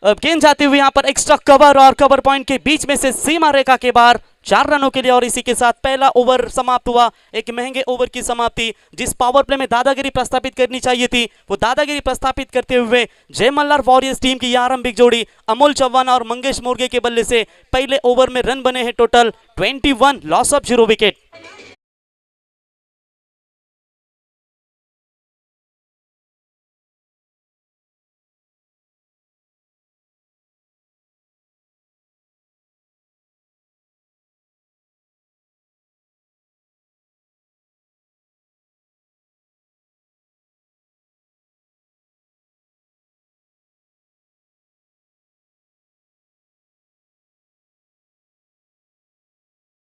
गेंद जाती हुई यहाँ पर एक्स्ट्रा कवर और कवर पॉइंट के बीच में से सीमा रेखा के बाहर 4 रनों के लिए। और इसी के साथ पहला ओवर समाप्त हुआ, एक महंगे ओवर की समाप्ति। जिस पावर प्ले में दादागिरी प्रस्थापित करनी चाहिए थी वो दादागिरी प्रस्थापित करते हुए जय मल्हार वॉरियर्स टीम की आरंभिक जोड़ी अमोल चौहान और मंगेश मोर्गे के बल्ले से पहले ओवर में रन बने हैं टोटल 21, लॉस ऑफ 0 विकेट।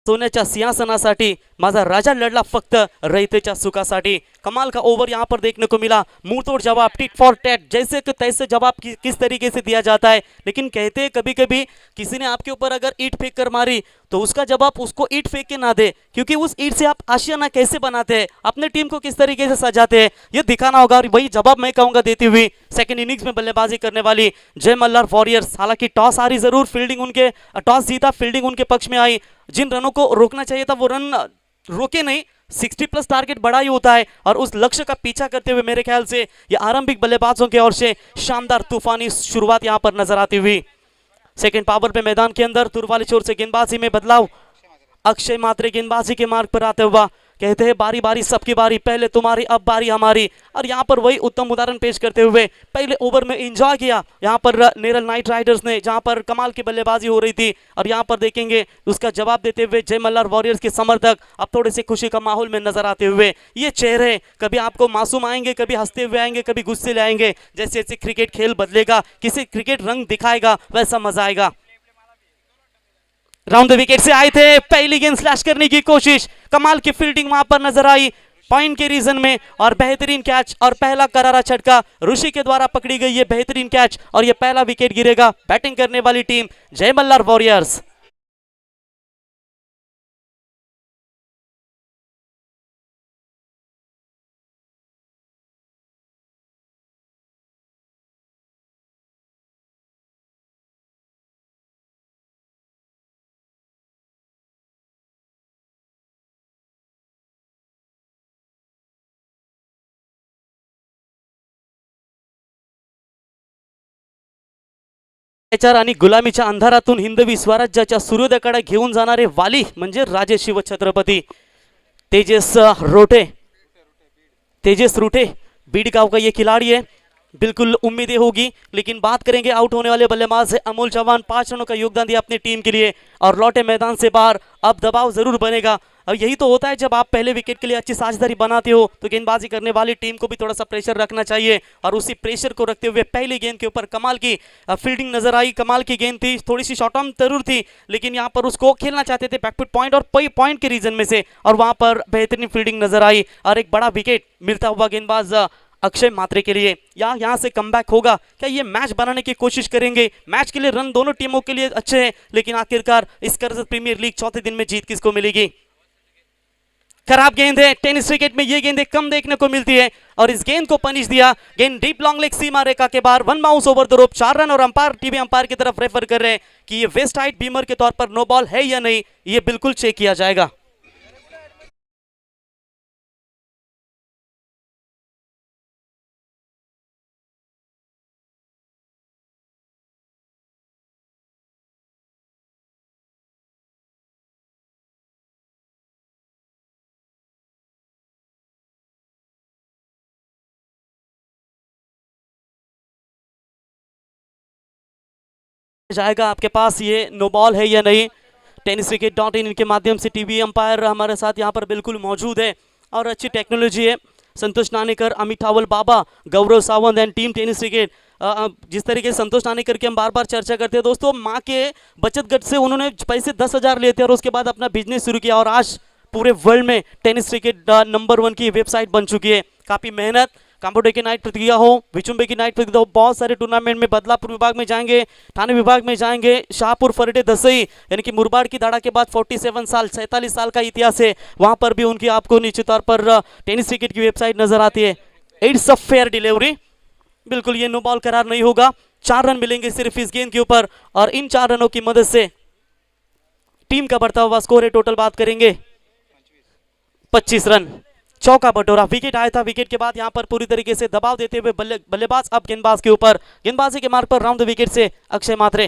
सोन्याच्या सिंहासनासाठी माझा राजा लढला फक्त रयतेच्या सुखासाठी। कमाल का ओवर यहाँ पर देखने को मिला, मुंह तोड़ जवाब, टिट फॉर टैट, जैसे कि तैसे जवाब किस तरीके से दिया जाता है। लेकिन कहते हैं कभी कभी किसी ने आपके ऊपर अगर ईंट फेंक कर मारी तो उसका जवाब उसको ईंट फेंक के ना दे, क्योंकि उस ईंट से आप आशियाना कैसे बनाते हैं, अपने टीम को किस तरीके से सजाते हैं, ये दिखाना होगा। और वही जवाब मैं कहूंगा देती हुई सेकंड इनिंग्स में बल्लेबाजी करने वाली जय मल्हार वॉरियर्स। हालांकि टॉस हारी जरूर, फील्डिंग उनके टॉस जीता, फील्डिंग उनके पक्ष में आई। जिन रनों को रोकना चाहिए था वो रन रोके नहीं, 60+ टारगेट बड़ा ही होता है और उस लक्ष्य का पीछा करते हुए मेरे ख्याल से ये आरंभिक बल्लेबाजों की ओर से शानदार तूफानी शुरुआत यहां पर नजर आती हुई। सेकंड पावर पे मैदान के अंदर तुरवाली छोर से गेंदबाजी में बदलाव, अक्षय मात्रे गेंदबाजी के मार्ग पर आते हुआ कहते हैं बारी बारी सबकी बारी, पहले तुम्हारी अब बारी हमारी। और यहाँ पर वही उत्तम उदाहरण पेश करते हुए पहले ओवर में एंजॉय किया यहाँ पर नेरल नाइट राइडर्स ने, जहाँ पर कमाल की बल्लेबाजी हो रही थी। और यहाँ पर देखेंगे उसका जवाब देते हुए जय मल्हार वॉरियर्स के समर्थक अब थोड़े से खुशी का माहौल में नजर आते हुए। ये चेहरे कभी आपको मासूम आएंगे, कभी हंसते हुए आएंगे, कभी गुस्से ले आएंगे। जैसे जैसे क्रिकेट खेल बदलेगा, किसी क्रिकेट रंग दिखाएगा, वैसा मजा आएगा। राउंड द विकेट से आए थे, पहली गेंद स्लैश करने की कोशिश, कमाल की फील्डिंग वहां पर नजर आई पॉइंट के रीजन में, और बेहतरीन कैच और पहला करारा छटका ऋषि के द्वारा पकड़ी गई ये बेहतरीन कैच, और ये पहला विकेट गिरेगा बैटिंग करने वाली टीम जय मल्हार वॉरियर्स। आणि गुलामीच्या अंधारातून हिंदवी स्वराज्याच्या सूर्योदयाकडे घेऊन जाणारे वाली म्हणजे राजे शिव छत्रपती तेजस रोटे, तेजस रूठे बीड गांव का ये खिलाड़ी है, बिल्कुल उम्मीदें होगी, लेकिन बात करेंगे आउट होने वाले बल्लेबाज है अमोल चौहान, 5 रनों का योगदान दिया अपनी टीम के लिए और लौटे मैदान से बाहर। अब दबाव जरूर बनेगा, अब यही तो होता है जब आप पहले विकेट के लिए अच्छी साझेदारी बनाते हो तो गेंदबाजी करने वाली टीम को भी थोड़ा सा प्रेशर रखना चाहिए, और उसी प्रेशर को रखते हुए पहली गेंद के ऊपर कमाल की फील्डिंग नजर आई, कमाल की गेंद थी, थोड़ी सी शॉर्ट आर्म जरूर थी, लेकिन यहाँ पर उसको खेलना चाहते थे बैकफुट पॉइंट और पॉइंट के रीजन में से, और वहां पर बेहतरीन फील्डिंग नजर आई और एक बड़ा विकेट मिलता हुआ गेंदबाज अक्षय मात्रे के लिए। यहाँ से कमबैक होगा क्या, ये मैच बनाने की कोशिश करेंगे, मैच के लिए रन दोनों टीमों के लिए अच्छे हैं, लेकिन आखिरकार इस कर्जत प्रीमियर लीग चौथे दिन में जीत किसको मिलेगी। खराब गेंद है, टेनिस क्रिकेट में ये गेंदें कम देखने को मिलती है, और इस गेंद को पनिश दिया, गेंद डीप लॉन्ग लेग सीमा रेखा के बाहर, 1 bounce over the rope, 4 run, और अंपायर टीवी अंपायर की तरफ रेफर कर रहे हैं कि ये वेस्ट हाइट बीमर के तौर पर नो बॉल है या नहीं, ये बिल्कुल चेक किया जाएगा। जाएगा आपके पास ये नो बॉल है या नहीं। टेनिस क्रिकेट .in के माध्यम से टीवी अंपायर हमारे साथ यहाँ पर बिल्कुल मौजूद है और अच्छी टेक्नोलॉजी है। Santosh Nanekar, Amit Thawal Baba, Gaurav Sawant and team tennis cricket. जिस तरीके से संतोष नानेकर की हम बार बार चर्चा करते हैं दोस्तों, माँ के बचत गट से उन्होंने पैसे 10,000 लिए थे और उसके बाद अपना बिजनेस शुरू किया और आज पूरे वर्ल्ड में टेनिस क्रिकेट नंबर 1 की वेबसाइट बन चुकी है। काफ़ी मेहनत, काम्बोडे की नाइट प्रतिक्रिया हो, विचुम्बे की नाइट प्रतिक्रिया हो, बहुत सारे टूर्नामेंट में बदलापुर विभाग में जाएंगे, थाने विभाग में जाएंगे, शाहपुर फरडे दसई यानी कि मुरबाड़ की दाड़ा के बाद 47 साल 47 साल का इतिहास है, वहां पर भी उनकी आपको निश्चित तौर पर टेनिस क्रिकेट की वेबसाइट नजर आती है। इट्स अ फेयर डिलीवरी, बिल्कुल ये नो बॉल करार नहीं होगा। 4 रन मिलेंगे सिर्फ इस गेंद के ऊपर और इन 4 रनों की मदद से टीम का बढ़ता हुआ स्कोर है, टोटल बात करेंगे 25 रन। चौका बटोरा, विकेट आया था, विकेट के बाद यहां पर पूरी तरीके से दबाव देते हुए बल्लेबाज अब गेंदबाज के ऊपर, गेंदबाजी के मार्ग पर राउंड द विकेट से अक्षय मात्रे।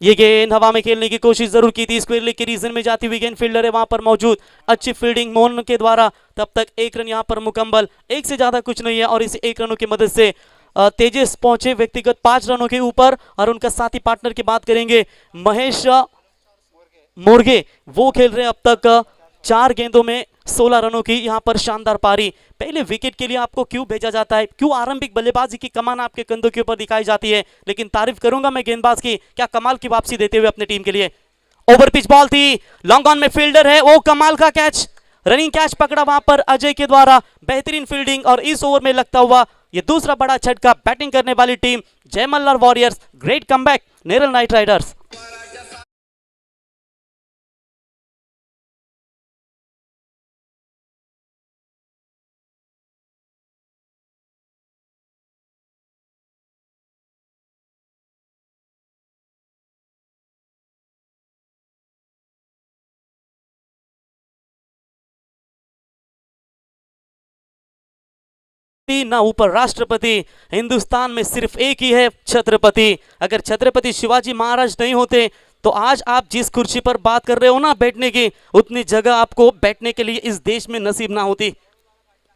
ये गेंद हवा में खेलने की कोशिश जरूर की थी, स्क्वायर लेग के रीजन में जाती हुई गेंद, फील्डर है वहां पर मौजूद, अच्छी फील्डिंग मोहन के द्वारा, तब तक 1 रन यहां पर मुकम्मल, एक से ज्यादा कुछ नहीं है और इस 1 रनों की मदद से तेजस पहुंचे व्यक्तिगत 5 रनों के ऊपर। और उनका साथी पार्टनर की बात करेंगे महेश मोरगे, वो खेल रहे हैं अब तक 4 गेंदों में 16 रनों की यहां पर शानदार पारी। पहले विकेट के लिए आपको क्यों भेजा जाता है, क्यों आरंभिक बल्लेबाजी की कमान आपके कंधों के ऊपर दिखाई जाती है, लेकिन तारीफ करूंगा मैं गेंदबाज की, क्या कमाल की वापसी देते हुए अपनी टीम के लिए। ओवर पिच बॉल थी, लॉन्ग ऑन में फील्डर है, वो कमाल का कैच, रनिंग कैच पकड़ा वहां पर अजय के द्वारा, बेहतरीन फील्डिंग और इस ओवर में लगता हुआ ये दूसरा बड़ा झटका बैटिंग करने वाली team Jai Malhar warriors. Great comeback Neral Knight riders. ना ऊपर राष्ट्रपति, हिंदुस्तान में सिर्फ एक ही है छत्रपति। अगर छत्रपति शिवाजी महाराज नहीं होते तो आज आप जिस कुर्सी पर बात कर रहे हो ना बैठने की, उतनी जगह आपको बैठने के लिए इस देश में नसीब ना होती।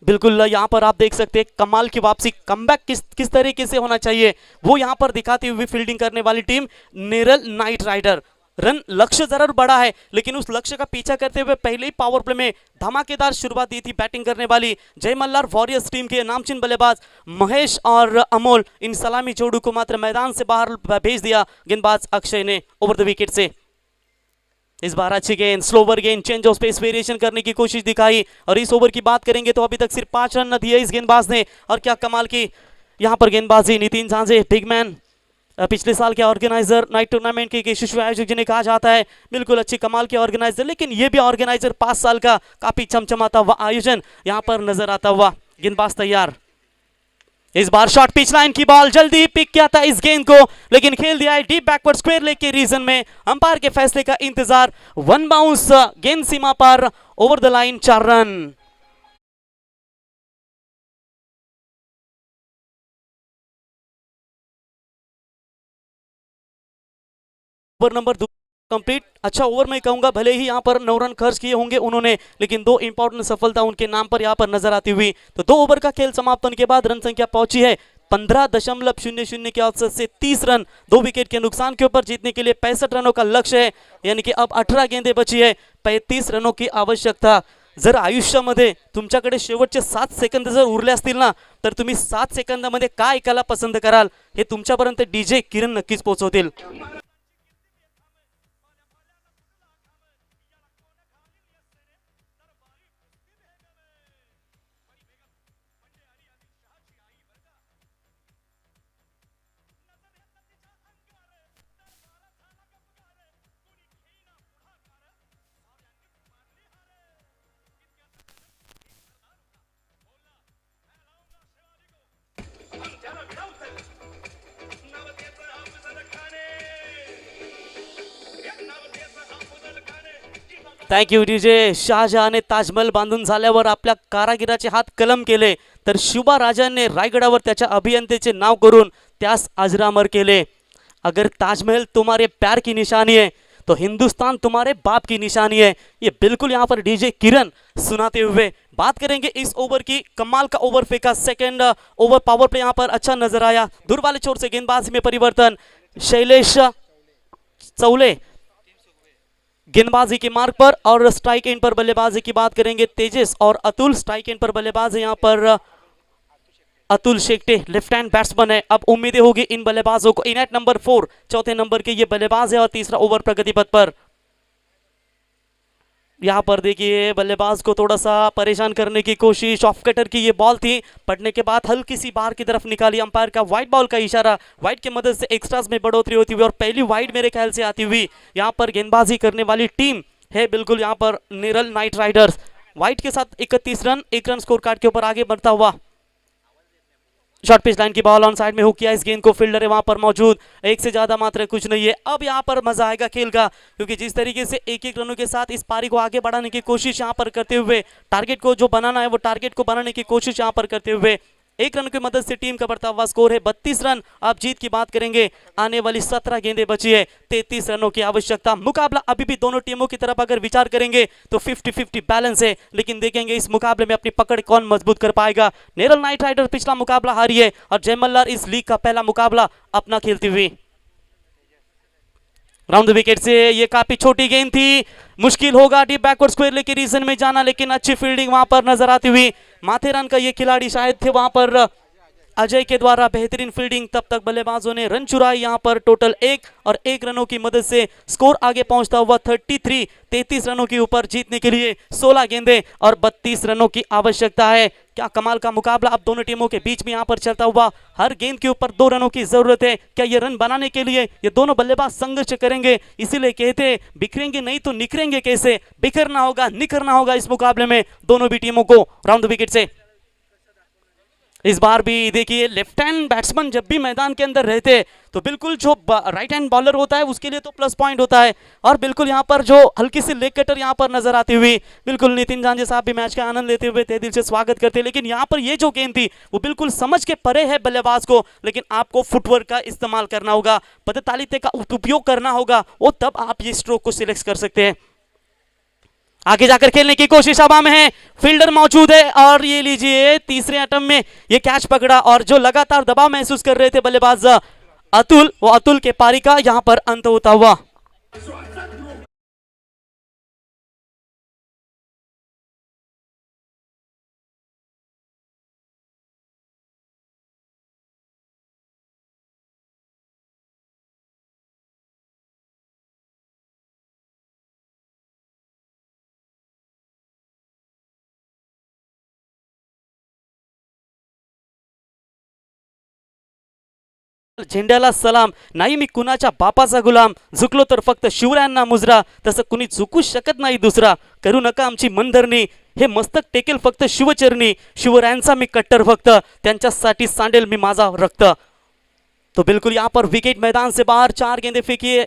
बिल्कुल यहाँ पर आप देख सकते हैं कमाल की वापसी, कमबैक किस तरीके से होना चाहिए वो यहाँ पर दिखाती हुई फील्डिंग करने वाली team Neral Knight Rider. Run लक्ष्य जरूर बड़ा है, लेकिन उस लक्ष्य का पीछा करते हुए पहले ही पावर प्ले में धमाकेदार शुरुआत दी थी बैटिंग करने वाली जय मल्हार वॉरियर्स टीम के नामचीन बल्लेबाज महेश और अमोल। इन सलामी जोड़ों को मात्र मैदान से बाहर भेज दिया गेंदबाज अक्षय ने ओवर द विकेट से। इस बार अच्छी गेंद, स्लोवर गेंद, चेंज ऑफ स्पेस वेरिएशन करने की कोशिश दिखाई। और इस ओवर की बात करेंगे तो अभी तक सिर्फ 5 रन दिए इस गेंदबाज ने। और क्या कमाल की यहाँ पर गेंदबाजी, नितिन झांझे बिगमैन, पिछले साल के ऑर्गेनाइजर, नाइट टूर्नामेंट के यशस्वी आयोजक जिन्हें कहा जाता है, बिल्कुल अच्छी कमाल के ऑर्गेनाइजर। लेकिन ये भी ऑर्गेनाइजर 5 साल का काफी चमचमाता हुआ आयोजन यहाँ पर नजर आता हुआ। गेंदबाज तैयार, इस बार शॉर्ट पिच लाइन की बॉल, जल्दी पिक किया था इस गेंद को, लेकिन खेल दिया है डीप बैकवर्ड स्क्वायर लेग के रीजन में। अंपायर के फैसले का इंतजार, 1 बाउंस, गेंद सीमा पर, over the line, 4 run. Over number 2 complete. अच्छा ओवर मैं कहूंगा, भले ही यहाँ पर 9 रन खर्च किए होंगे उन्होंने, लेकिन 2 इंपॉर्टेंट सफलता उनके नाम पर यहाँ पर नजर आती हुई। तो 2 ओवर का खेल समाप्त होने के बाद रन संख्या पहुंची है 15.00 के औसत से 30 रन। 2 विकेट के नुकसान के ऊपर जीतने के लिए 65 रनों का लक्ष्य है, यानी कि अब 18 गेंदें बची है, 35 रनों की आवश्यकता। जर आयुष्यामध्ये तुमच्याकडे शेवटचे 7 सेकंद जर उरले असतील ना, तर तुम्ही 7 सेकंदामध्ये काय ऐकायला पसंत कराल हे तुमच्यापर्यंत डीजे किरण नक्कीच पोहोचवतील। Thank you DJ. शहाजहाने ताजमहल बांधून झाल्यावर आपल्या कारागिराचे हात कलम केले, तर शुभा राजाने रायगडावर त्याच्या अभियंतेचे नाव करून त्यास अजरामर केले। अगर ताजमहल तुम्हारे प्यार की निशानी है तो हिंदुस्तान तुम्हारे बाप की निशानी है। ये बिल्कुल यहाँ पर डीजे किरण सुनाते हुए बात करेंगे इस ओवर की। कमाल का ओवर फेंका, सेकंड ओवर पावर प्ले यहाँ पर अच्छा नजर आया। दूर वाले छोर से गेंदबाजी में परिवर्तन, शैलेश चौले गेंदबाजी के मार्ग पर, और स्ट्राइक एंड पर बल्लेबाजी की बात करेंगे तेजस और अतुल। स्ट्राइक एंड पर बल्लेबाज यहाँ पर अतुल शेखटे, लेफ्ट हैंड बैट्समैन है। अब उम्मीदें होगी इन बल्लेबाजों को। इन एट नंबर 4, चौथे नंबर के ये बल्लेबाज है और तीसरा ओवर प्रगति पथ पर। यहाँ पर देखिए बल्लेबाज को थोड़ा सा परेशान करने की कोशिश, ऑफ कटर की ये बॉल थी, पड़ने के बाद हल्की सी बाहर की तरफ निकाली। अंपायर का वाइड बॉल का इशारा, वाइड की मदद से एक्स्ट्रास में बढ़ोतरी होती हुई और पहली वाइड मेरे ख्याल से आती हुई यहाँ पर गेंदबाजी करने वाली टीम है बिल्कुल यहाँ पर नेरल नाइट राइडर्स। वाइड के साथ 31 रन, 1 रन स्कोर कार्ड के ऊपर आगे बढ़ता हुआ। शॉर्ट पिच लाइन की बॉल ऑन साइड में हुक किया इस गेंद को, फील्डर है वहां पर मौजूद, एक से ज्यादा मात्र कुछ नहीं है। अब यहां पर मजा आएगा खेल का, क्योंकि जिस तरीके से एक एक रनों के साथ इस पारी को आगे बढ़ाने की कोशिश यहां पर करते हुए, टारगेट को जो बनाना है वो टारगेट को बनाने की कोशिश यहां पर करते हुए 1 रन की मदद से टीम का बढ़ता हुआ स्कोर है 32 रन। अब जीत की बात करेंगे, आने वाली 17 गेंदें बची है, 33 रनों की आवश्यकता। मुकाबला अभी भी दोनों टीमों की तरफ अगर विचार करेंगे तो 50-50 बैलेंस है, लेकिन देखेंगे इस मुकाबले में अपनी पकड़ कौन मजबूत कर पाएगा। नेरल नाइट राइडर पिछला मुकाबला हारी है और जय मल्हार इस लीग का पहला मुकाबला अपना खेलती हुई। राउंड द विकेट से ये काफी छोटी गेंद थी, मुश्किल होगा डीप बैकवर्ड स्क्वायर लेके रीजन में जाना, लेकिन अच्छी फील्डिंग वहां पर नजर आती हुई। माथेरान का ये खिलाड़ी शायद थे वहां पर अजय के द्वारा बेहतरीन फील्डिंग, तब तक बल्लेबाजों ने रन चुराए। यहां पर टोटल 1 और 1 रनों की मदद से स्कोर आगे पहुंचता हुआ 33 रनों के ऊपर जीतने के लिए 16 गेंदें और 32 रनों की आवश्यकता है। क्या कमाल का मुकाबला अब दोनों टीमों के बीच में यहां पर चलता हुआ। हर गेंद के ऊपर 2 रनों की जरूरत है। क्या ये रन बनाने के लिए ये दोनों बल्लेबाज संघर्ष करेंगे? इसीलिए कहते हैं बिखरेंगे नहीं तो निखरेंगे कैसे। बिखरना होगा, निखरना होगा इस मुकाबले में दोनों भी टीमों को। राउंड द विकेट से इस बार भी देखिए लेफ्ट हैंड बैट्समैन जब भी मैदान के अंदर रहते हैं तो बिल्कुल जो राइट हैंड बॉलर होता है उसके लिए तो प्लस पॉइंट होता है, और बिल्कुल यहां पर जो हल्की सी लेग कटर यहां पर नजर आती हुई, बिल्कुल नितिन झांझे साहब भी मैच का आनंद लेते हुए तहे दिल से स्वागत करते हैं। लेकिन यहां पर ये जो गेंद थी वो बिल्कुल समझ के परे है बल्लेबाज को, लेकिन आपको फुटवर्क का इस्तेमाल करना होगा, पदतालिते का उपयोग करना होगा, वो तब आप ये स्ट्रोक को सिलेक्ट कर सकते हैं। आगे जाकर खेलने की कोशिश हवा में है, फील्डर मौजूद है और ये लीजिए तीसरे अटम में ये कैच पकड़ा, और जो लगातार दबाव महसूस कर रहे थे बल्लेबाज अतुल, वो अतुल के पारी का यहां पर अंत होता हुआ। झेंड्याला सलाम, नाही मी कुणाच्या बापाचा गुलाम, झुकलो तर फक्त शिवरायांना मुजरा, तसं कुणी चुकू शकत नाही दुसरा, करू नका आमची मनधरणी, हे मस्तक टेकेल फक्त शिवचरणी, शिवरायांचा मी कट्टर भक्त, त्यांच्यासाठी सांडेल मी माझा रक्त। तो बिल्कुल यहाँ पर विकेट मैदान से बाहर, चार गेंदे फेंकी,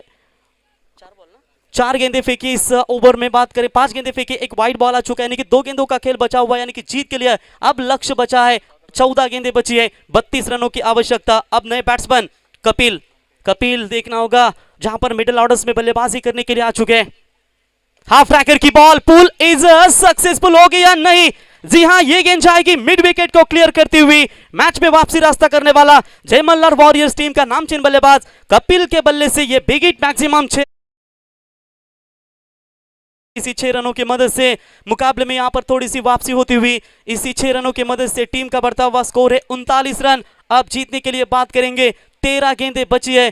चार गेंदे फेंकी इस ओवर में, बात करें 5 गेंदे फेंकी, एक वाइड बॉल आ चुका है, यानी कि 2 गेंदों का खेल बचा हुआ है, यानी कि जीत के लिए अब लक्ष्य बचा है, 14 गेंदे बची है, 32 रनों की आवश्यकता। अब नए बैट्समैन कपिल, कपिल देखना होगा जहां पर मिडिल ऑर्डर्स में बल्लेबाजी करने के लिए आ चुके हैं। हाफ ट्रैकर की बॉल, पुल इज सक्सेसफुल हो गई या नहीं? जी हां, ये गेंद जाएगी मिड विकेट को क्लियर करती हुई, मैच में वापसी रास्ता करने वाला जय मल्हार वॉरियर्स टीम का नामचीन बल्लेबाज कपिल के बल्ले से ये बिग हिट मैक्सिमम 6, इसी 6 रनों की मदद से मुकाबले में यहां पर थोड़ी सी वापसी होती हुई, इसी 6 रनों की मदद से टीम का बढ़ता हुआ स्कोर है 39 रन। अब जीतने के लिए बात करेंगे, 13 गेंदें बची है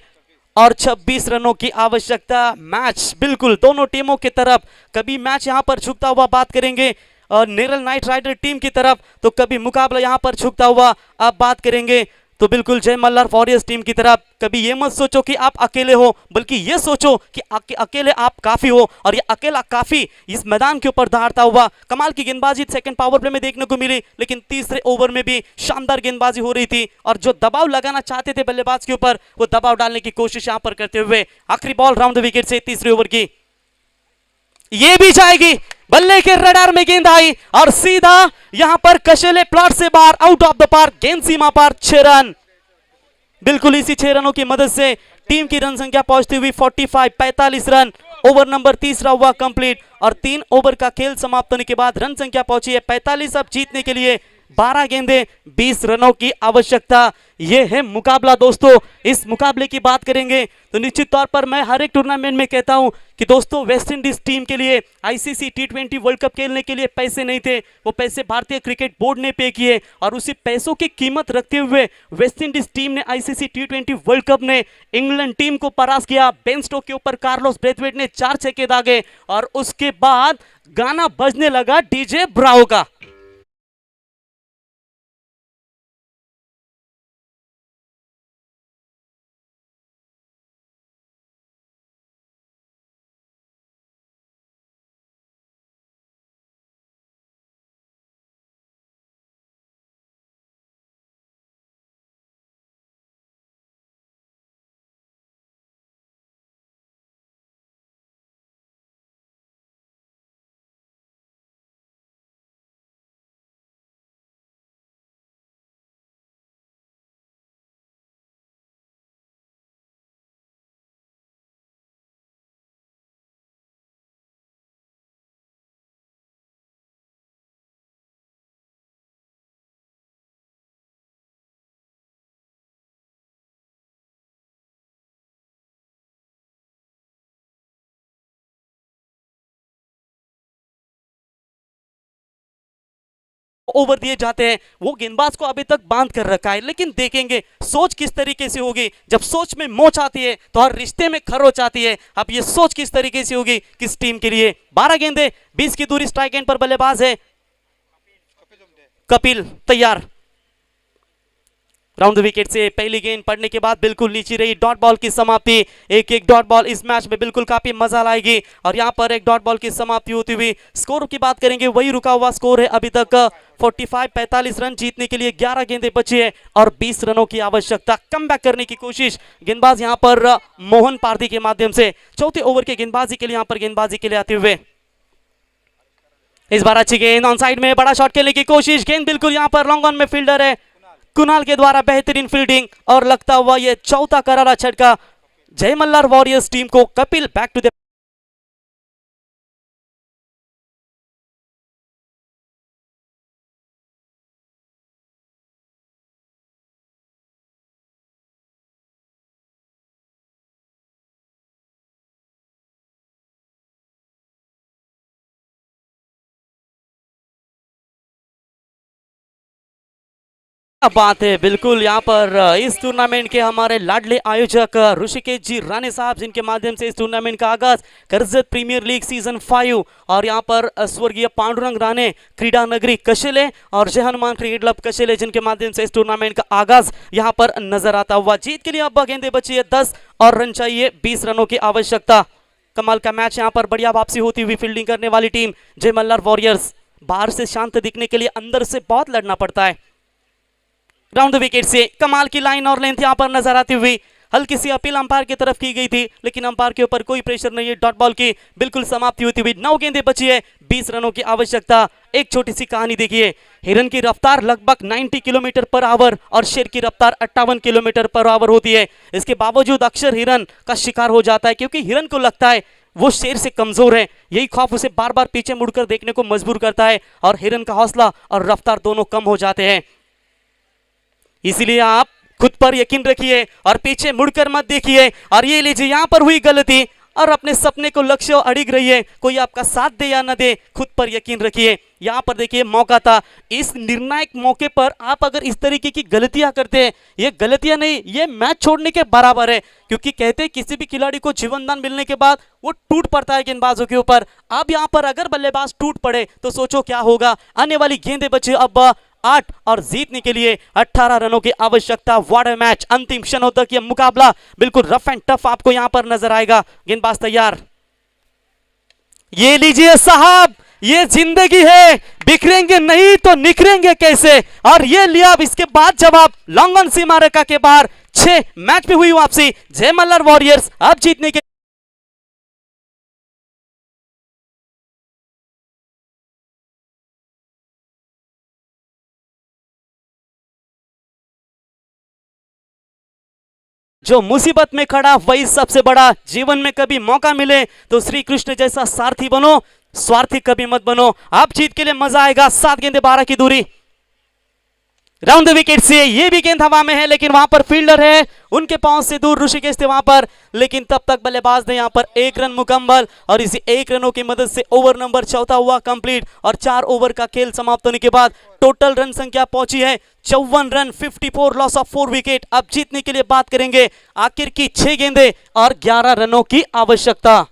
और 26 रनों की आवश्यकता। मैच बिल्कुल दोनों टीमों की तरफ, कभी मैच यहां पर झुकता हुआ बात करेंगे और नेरल नाइट राइडर टीम की तरफ, तो कभी मुकाबला यहां पर झुकता हुआ अब बात करेंगे तो बिल्कुल जय मल्हार वॉरियर्स टीम की तरफ। कभी ये मत सोचो कि आप अकेले हो, बल्कि ये सोचो कि अकेले आप काफी हो, और ये अकेला काफी इस मैदान के ऊपर दहाड़ता हुआ। कमाल की गेंदबाजी सेकंड पावर प्ले में देखने को मिली, लेकिन तीसरे ओवर में भी शानदार गेंदबाजी हो रही थी, और जो दबाव लगाना चाहते थे बल्लेबाज के ऊपर, वो दबाव डालने की कोशिश यहां पर करते हुए आखिरी बॉल राउंड द विकेट से तीसरे ओवर की, ये भी जाएगी, बल्ले के रडार में गेंद आई और सीधा यहां पर कशेले प्लॉट से बाहर, आउट ऑफ द पार्क, गेंद सीमा पर 6 रन। बिल्कुल इसी 6 रनों की मदद से टीम की रन संख्या पहुंचती हुई 45 रन। ओवर नंबर तीसरा हुआ कंप्लीट और 3 ओवर का खेल समाप्त होने के बाद रन संख्या पहुंची है 45। अब जीतने के लिए 12 गेंदें 20 रनों की आवश्यकता। यह है मुकाबला दोस्तों। इस मुकाबले की बात करेंगे तो निश्चित तौर पर मैं हर एक टूर्नामेंट में कहता हूं कि दोस्तों वेस्ट इंडीज टीम के लिए आईसीसी टी20 वर्ल्ड कप खेलने के लिए पैसे नहीं थे, वो पैसे भारतीय क्रिकेट बोर्ड ने पे किए और उसी पैसों की कीमत रखते हुए वेस्ट इंडीज टीम ने आईसीसी टी20 वर्ल्ड कप में इंग्लैंड टीम को परास्त किया। बेन स्टोक के ऊपर कार्लोस ब्रेथवेट ने 4 छक्के दागे और उसके बाद गाना बजने लगा डीजे ब्रावो का। ओवर दिए जाते हैं, वो गेंदबाज को अभी तक बांध कर रखा है, लेकिन देखेंगे सोच किस तरीके से होगी। जब सोच में मोच आती है तो हर रिश्ते में खरोच आती है। अब ये सोच किस तरीके से होगी किस टीम के लिए। 12 गेंदे 20 की दूरी, स्ट्राइक एंड पर बल्लेबाज है कपिल, तैयार। राउंड विकेट से पहली गेंद पड़ने के बाद बिल्कुल नीचे रही, डॉट बॉल की समाप्ति। एक डॉट बॉल इस मैच में बिल्कुल काफी मजा लाएगी और यहां पर एक डॉट बॉल की समाप्ति होती हुई स्कोर की बात करेंगे, वही रुका हुआ स्कोर है अभी तक 45 रन। जीतने के लिए 11 गेंदें बची है और 20 रनों की आवश्यकता। कमबैक करने की कोशिश गेंदबाज यहां पर मोहन पारदी के माध्यम से चौथे ओवर के गेंदबाजी के लिए यहां पर गेंदबाजी के लिए आते हुए इस बार अच्छी गेंद ऑन साइड में, बड़ा शॉट खेलने की कोशिश, गेंद बिल्कुल यहां पर लॉन्ग ऑन में फील्डर है कुणाल के द्वारा बेहतरीन फील्डिंग और लगता हुआ यह चौथा करारा छटका जय मल्हार वॉरियर्स टीम को। कपिल बैक टू द क्या बात है, बिल्कुल यहाँ पर इस टूर्नामेंट के हमारे लाडले आयोजक ऋषिकेश जी राणे साहब, जिनके माध्यम से इस टूर्नामेंट का आगाज कर्जत प्रीमियर लीग सीजन 5 और यहाँ पर स्वर्गीय पांडुरंग राणे क्रीडा नगरी कशेले और जय हनुमान क्रिकेट क्लब कशेले, जिनके माध्यम से इस टूर्नामेंट का आगाज यहाँ पर नजर आता हुआ। जीत के लिए अब गेंदे बची है 10 और रन चाहिए 20 रनों की आवश्यकता। कमाल का मैच यहाँ पर, बढ़िया वापसी होती हुई फील्डिंग करने वाली टीम जय मल्हार वॉरियर्स। बाहर से शांत दिखने के लिए अंदर से बहुत लड़ना पड़ता है। राउंड द विकेट से कमाल की लाइन और लेंथ यहां पर नजर आती हुई। हल्की सी अपील अंपायर की तरफ की गई थी, लेकिन अंपायर के ऊपर कोई प्रेशर नहीं है। डॉट बॉल की बिल्कुल समाप्ति होती हुई। 9 गेंदें बची है, 20 रनों की आवश्यकता। एक छोटी सी कहानी देखिए, हिरन की रफ्तार लगभग 90 किलोमीटर पर आवर और शेर की रफ्तार 58 किलोमीटर पर आवर होती है। इसके बावजूद अक्सर हिरन का शिकार हो जाता है, क्योंकि हिरन को लगता है वो शेर से कमजोर है। यही खौफ उसे बार बार पीछे मुड़कर देखने को मजबूर करता है और हिरन का हौसला और रफ्तार दोनों कम हो जाते हैं। इसलिए आप खुद पर यकीन रखिए और पीछे मुड़कर मत देखिए। और ये लीजिए, यहां पर हुई गलती और अपने सपने को लक्ष्य अड़िग रहिए। कोई आपका साथ दे या न दे, खुद पर यकीन रखिए। यहां पर देखिए मौका था, इस निर्णायक मौके पर आप अगर इस तरीके की गलतियां करते हैं, ये गलतियां नहीं, ये मैच छोड़ने के बराबर है। क्योंकि कहते हैं किसी भी खिलाड़ी को जीवनदान मिलने के बाद वो टूट पड़ता है गेंदबाजों के ऊपर। अब यहां पर अगर बल्लेबाज टूट पड़े तो सोचो क्या होगा। आने वाली गेंदें बचे अब 8 और जीतने के लिए 18 रनों की आवश्यकता। व्हाट अ मैच, अंतिम क्षणों तक यह मुकाबला बिल्कुल रफ एंड टफ आपको यहां पर नजर आएगा। गेंदबाज तैयार, ये लीजिए साहब, ये जिंदगी है, बिखरेंगे नहीं तो निखरेंगे कैसे। और ये लिया अब इसके बाद जवाब। लॉन्ग ऑन सीमा रेखा के बाहर 6 मैच में हुई वापसी। जय मल्हार वॉरियर्स अब जीतने के जो मुसीबत में खड़ा वही सबसे बड़ा। जीवन में कभी मौका मिले तो श्री कृष्ण जैसा सारथी बनो, स्वार्थी कभी मत बनो। आप जीत के लिए मजा आएगा। 7 गेंदे 12 की दूरी। राउंड द विकेट से ये भी गेंद हवा में है, लेकिन वहां पर फील्डर है, उनके पांव से दूर ऋषिकेश थे वहां पर। लेकिन तब तक बल्लेबाज ने यहां पर 1 रन मुकम्मल और इसी 1 रनों की मदद से ओवर नंबर 14 हुआ कंप्लीट। और 4 ओवर का खेल समाप्त होने के बाद टोटल रन संख्या पहुंची है 54 रन, 54 लॉस ऑफ 4 विकेट। अब जीतने के लिए बात करेंगे। आखिर की 6 गेंदे और 11 रनों की आवश्यकता।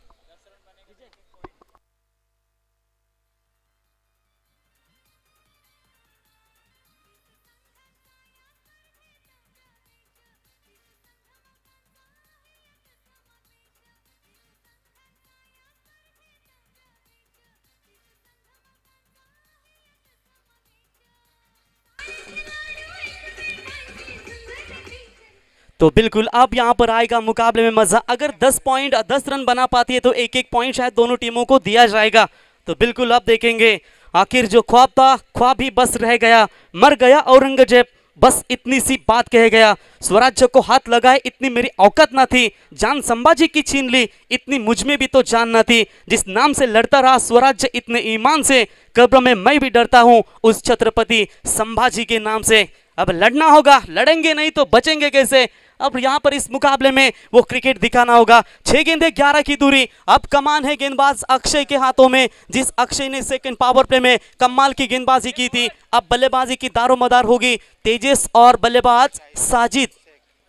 तो बिल्कुल अब यहां पर आएगा मुकाबले में मजा। अगर 10 रन बना पाती है तो 1-1 पॉइंट शायद दोनों टीमों को दिया जाएगा। तो बिल्कुल अब देखेंगे। आखिर जो ख्वाब था, ख्वाब ही बस रह गया। मर गया औरंगजेब, बस इतनी सी बात कह गया। स्वराज्य को हाथ लगाए इतनी मेरी औकात ना थी। जान संभाजी की छीन ली, इतनी मुझ में भी तो जान ना थी। जिस नाम से लड़ता रहा स्वराज्य इतने ईमान से, कब्र में मैं भी डरता हूं उस छत्रपति संभाजी के नाम से। अब लड़ना होगा, लड़ेंगे नहीं तो बचेंगे कैसे। अब यहां पर इस मुकाबले में वो क्रिकेट दिखाना होगा। 6 गेंदे 11 की दूरी। अब कमान है गेंदबाज अक्षय के हाथों में, जिस अक्षय ने सेकंड पावर प्ले में कमाल की गेंदबाजी की थी। अब बल्लेबाजी की दारोमदार होगी तेजस और बल्लेबाज साजिद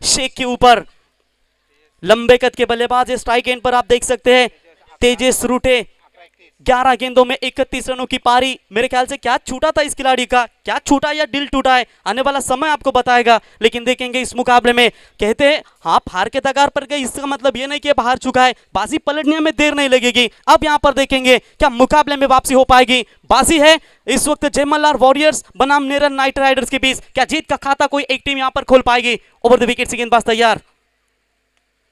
शेख के ऊपर। लंबे कद के बल्लेबाज स्ट्राइक एंड पर आप देख सकते हैं तेजस रूटे। 11 गेंदों में 31 रनों की पारी। मेरे ख्याल से क्या छूटा था इस खिलाड़ी का, क्या छूटा या दिल टूटा है, आने वाला समय आपको बताएगा। लेकिन देखेंगे इस मुकाबले में। कहते हैं आप हार के तगार पर गए, इसका मतलब ये नहीं कि बाहर चुका है। बाजी पलटने में देर नहीं लगेगी। अब यहां पर देखेंगे क्या मुकाबले में वापसी हो पाएगी। बाजी है इस वक्त जय मल्हार वॉरियर्स बनाम नेरल नाइट राइडर्स के बीच। क्या जीत का खाता कोई एक टीम यहां पर खोल पाएगी। ओवर द विकेट से गेंदबाज तैयार,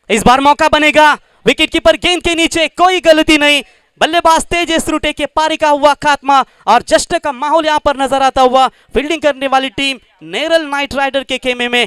इस बार मौका बनेगा। विकेट कीपर गेंद के नीचे, कोई गलती नहीं। बल्लेबाज तेजस रूटे के पारी का हुआ खात्मा और जश्न का माहौल यहां पर नजर आता हुआ। फील्डिंग करने वाली टीम नेरल नाइट राइडर के खेमे में।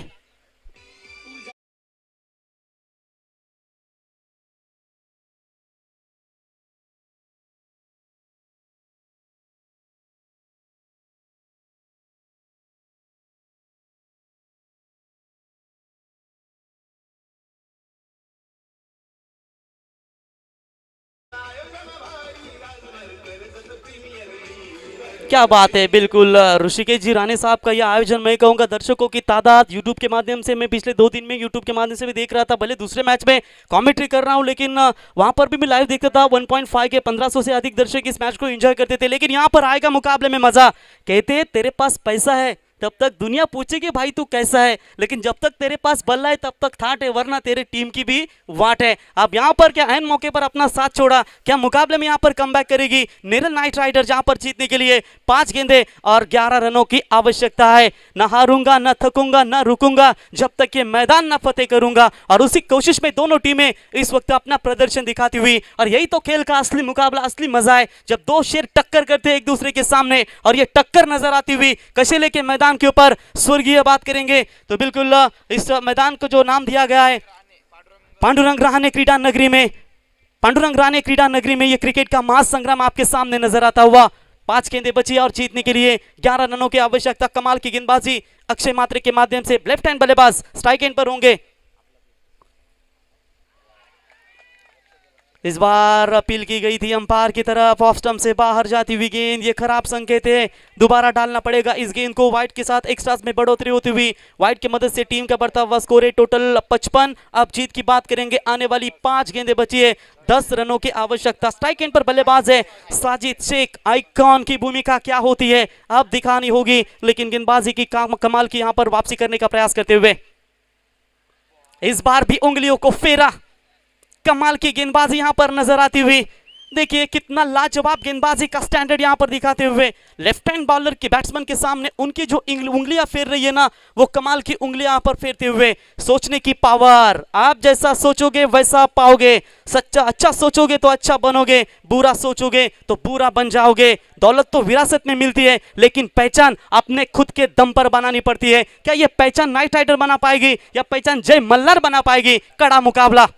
क्या बात है, बिल्कुल ऋषिकेश जी राणे साहब का यह आयोजन, मैं कहूँगा दर्शकों की तादाद यूट्यूब के माध्यम से, मैं पिछले 2 दिन में यूट्यूब के माध्यम से भी देख रहा था, भले दूसरे मैच में कमेंट्री कर रहा हूँ लेकिन वहां पर भी मैं लाइव देखता था। 1.5 के 1500 से अधिक दर्शक इस मैच को एंजॉय करते थे। लेकिन यहाँ पर आएगा मुकाबले में मजा। कहते हैं तेरे पास पैसा है तब तक दुनिया पूछेगी भाई तू कैसा है, लेकिन जब तक तेरे पास बल्ला है तब तक थाट है, वरना तेरे टीम की भी वाट है। अब यहाँ पर क्या ऐन मौके पर अपना साथ छोड़ा, क्या मुकाबले में यहाँ पर कमबैक करेगी नेरल नाइट राइडर, जहाँ पर जीतने के लिए 5 गेंदे और 11 रनों की आवश्यकता है। न हारूंगा न थकूंगा न रुकूंगा जब तक ये मैदान न फतेह करूंगा। और उसी कोशिश में दोनों टीमें इस वक्त अपना प्रदर्शन दिखाती हुई, और यही तो खेल का असली मुकाबला, असली मजा है, जब दो शेर टक्कर करते हैं एक दूसरे के सामने। और ये टक्कर नजर आती हुई कशेले के मैदान के ऊपर स्वर्गीय बात करेंगे तो बिल्कुल इस मैदान को जो नाम दिया गया है पांडुरंग रहाणे क्रीडा नगरी में, पांडुरंग रहाणे क्रीडा नगरी में ये क्रिकेट का महासंग्राम आपके सामने नजर आता हुआ। 5 गेंदें बची और जीतने के लिए 11 रनों की आवश्यकता। कमाल की गेंदबाजी अक्षय मात्रे के माध्यम से, लेफ्ट हैंड बल्लेबाज स्ट्राइक एंड पर होंगे। इस बार अपील की गई थी अंपायर की तरफ, ऑफ स्टंप से बाहर जाती हुई गेंद, ये खराब संकेत है, दोबारा डालना पड़ेगा इस गेंद को। वाइट के साथ एक्स्ट्रास में बढ़ोतरी होती हुई वाइट की मदद से टीम का बढ़ता हुआ स्कोर है टोटल 55। अब जीत की बात करेंगे, आने वाली 5 गेंदें बची है, 10 रनों की आवश्यकता। स्ट्राइक एंड पर बल्लेबाज है साजिद शेख। आइकॉन की भूमिका क्या होती है अब दिखानी होगी, लेकिन गेंदबाजी की कमाल की यहां पर वापसी करने का प्रयास करते हुए इस बार भी उंगलियों को फेरा। कमाल की गेंदबाजी यहां पर नजर आती हुई, देखिए कितना लाजवाब गेंदबाजी का स्टैंडर्ड यहां पर दिखाते हुए लेफ्ट हैंड बॉलर के बैट्समैन के सामने उनकी जो उंगलियां फेर रही है ना, वो कमाल की उंगलियां यहां पर फेरते हुए। सोचने की पावर, आप जैसा सोचोगे वैसा पाओगे, सच्चा अच्छा सोचोगे तो अच्छा बनोगे, बुरा सोचोगे तो बुरा बन जाओगे। दौलत तो विरासत में मिलती है लेकिन पहचान अपने खुद के दम पर बनानी पड़ती है। क्या यह पहचान नाइट राइडर बना पाएगी या पहचान जय मल्हार बना पाएगी? कड़ा मुकाबला।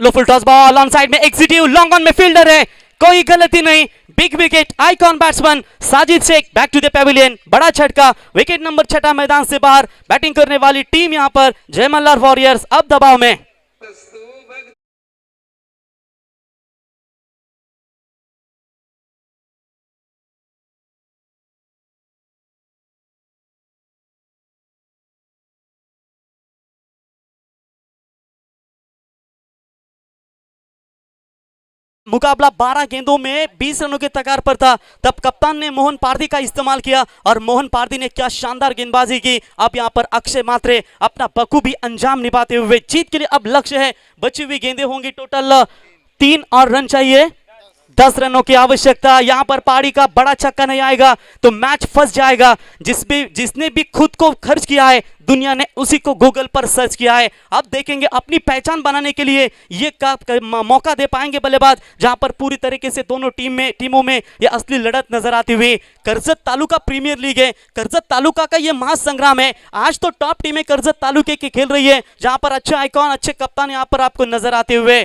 Low full toss ball on side में एग्जीक्यूटिव, लॉन्ग ऑन में फील्डर है, कोई गलती नहीं, big wicket. Icon batsman Sajid Shaikh back to the pavilion, बड़ा झटका, विकेट नंबर 6 मैदान से बाहर। बैटिंग करने वाली टीम यहां पर जय मल्हार वॉरियर्स अब दबाव में। मुकाबला 12 गेंदों में 20 रनों के तगार पर था, तब कप्तान ने मोहन पारदी का इस्तेमाल किया और मोहन पारदी ने क्या शानदार गेंदबाजी की। अब यहां पर अक्षय मात्रे अपना बखूबी अंजाम निभाते हुए जीत के लिए अब लक्ष्य है। बची हुई गेंदें होंगी टोटल 3 और रन चाहिए, 10 रनों की आवश्यकता। यहां पर पहाड़ी का बड़ा छक्का नहीं आएगा तो मैच फंस जाएगा। जिसने भी खुद को खर्च किया है दुनिया ने उसी को गूगल पर सर्च किया है। अब देखेंगे अपनी पहचान बनाने के लिए ये मौका दे पाएंगे बल्लेबाज, जहां पर पूरी तरीके से दोनों टीमों में ये असली लड़त नजर आती हुई। करजत तालुका प्रीमियर लीग है, करजत तालुका का ये महासंग्राम है। आज तो टॉप टीमें करजत तालुके की खेल रही है, जहां पर अच्छे आइकॉन अच्छे कप्तान यहां पर आपको नजर आते हुए।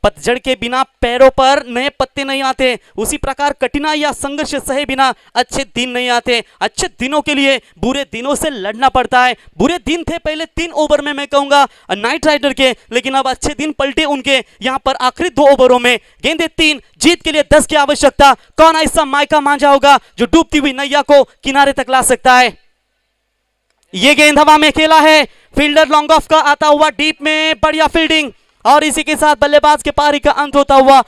पतझड़ के बिना पैरों पर नए पत्ते नहीं आते, उसी प्रकार कठिनाई या संघर्ष सहे बिना अच्छे दिन नहीं आते। अच्छे दिनों के लिए बुरे दिनों से लड़ना पड़ता है। बुरे दिन थे पहले 3 ओवर में, मैं कहूंगा नाइट राइडर के, लेकिन अब अच्छे दिन पलटे उनके यहां पर आखिरी 2 ओवरों में। गेंदे 3, जीत के लिए 10 की आवश्यकता। कौन ऐसा मायका मांझा होगा जो डूबती हुई नैया को किनारे तक ला सकता है? यह गेंद हवा में खेला है, फील्डर लॉन्ग ऑफ का आता हुआ डीप में, बढ़िया फील्डिंग, और इसी के साथ बल्लेबाज के पारी का अंत होता हुआ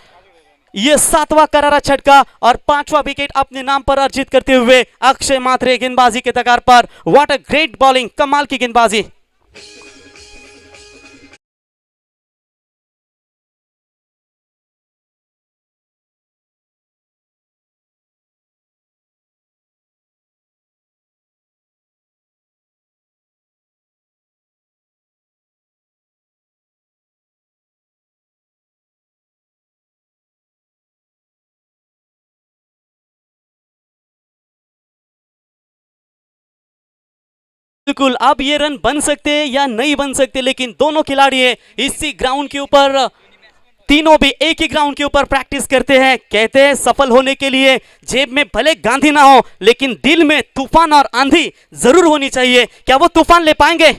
यह 7वां करारा छटका और 5वां विकेट अपने नाम पर अर्जित करते हुए अक्षय मात्रे गेंदबाजी के तगार पर। व्हाट अ ग्रेट बॉलिंग, कमाल की गेंदबाजी। बिल्कुल, अब ये रन बन सकते या नहीं बन सकते, लेकिन दोनों खिलाड़ी है इसी ग्राउंड के ऊपर, तीनों भी एक ही ग्राउंड के ऊपर प्रैक्टिस करते हैं। कहते हैं सफल होने के लिए जेब में भले गांधी ना हो, लेकिन दिल में तूफान और आंधी जरूर होनी चाहिए। क्या वो तूफान ले पाएंगे?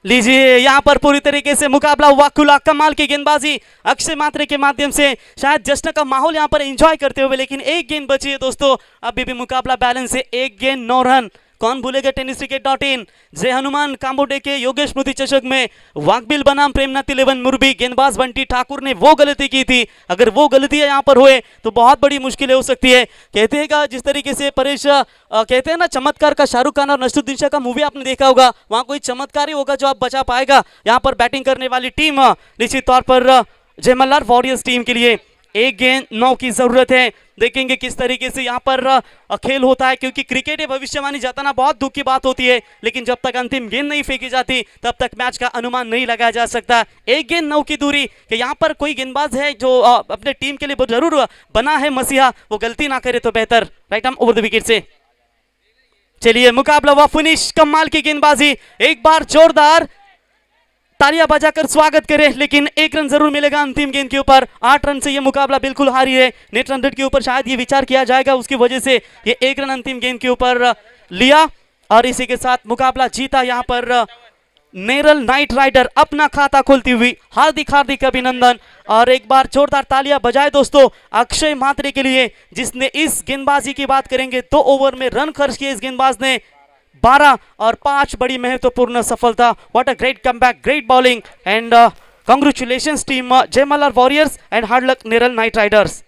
लीजिए यहाँ पर पूरी तरीके से मुकाबला हुआ खुला, कमाल की गेंदबाजी अक्षय मात्रे के माध्यम से, शायद जश्न का माहौल यहाँ पर एंजॉय करते हुए, लेकिन एक गेंद बची है दोस्तों, अभी भी मुकाबला बैलेंस है, एक गेंद 9 रन। कौन भूलेगा tenniscricket.in, जय हनुमान काम्बोडे के योगेश स्मृति चषक में वाकबिल बनाम प्रेमनाथ 11 मुरबी गेंदबाज बंटी ठाकुर ने वो गलती की थी, अगर वो गलती यहाँ पर हुए तो बहुत बड़ी मुश्किलें हो सकती है। कहते हैं का जिस तरीके से परेश कहते हैं ना चमत्कार का, शाहरुख खान और नसरुद्दीन शाह का मूवी आपने देखा होगा, वहाँ कोई चमत्कार ही होगा जो आप बचा पाएगा। यहाँ पर बैटिंग करने वाली टीम निश्चित तौर पर जय मल्हार वॉरियर्स टीम के लिए एक गेंद 9 की जरूरत है। देखेंगे किस तरीके से यहाँ पर खेल होता है, क्योंकि क्रिकेट है, भविष्यवाणी जताना बहुत दुख की बात होती है, लेकिन जब तक अंतिम गेंद नहीं फेंकी जाती तब तक मैच का अनुमान नहीं लगाया जा सकता। एक गेंद 9 की दूरी कि यहाँ पर कोई गेंदबाज है जो अपने टीम के लिए जरूर बना है मसीहा, वो गलती ना करे तो बेहतर। Right arm over the wicket से चलिए मुकाबला हुआ फिनिश, कमाल की गेंदबाजी, एक बार जोरदार तालियां बजाकर स्वागत करें, लेकिन एक रन जरूर मिलेगा अंतिम गेंद के ऊपर। 8 रन से ये मुकाबला बिल्कुल हारी है। नेट रन रेट के ऊपर शायद ये विचार किया जाएगा, उसकी वजह से ये एक रन अंतिम गेंद के ऊपर लिया और इसी के साथ मुकाबला जीता यहाँ पर नेरल नाइट राइडर, अपना खाता खोलती हुई। हार्दिक हार्दिक अभिनंदन और एक बार जोरदार तालियां बजाए दोस्तों अक्षय मात्रे के लिए, जिसने इस गेंदबाजी की बात करेंगे 2 ओवर में रन खर्च किए इस गेंदबाज ने 12 और 5 बड़ी महत्वपूर्ण सफलता। What a great comeback, great bowling and congratulations team Jai Malhar Warriors and hard luck Neral Knight Riders.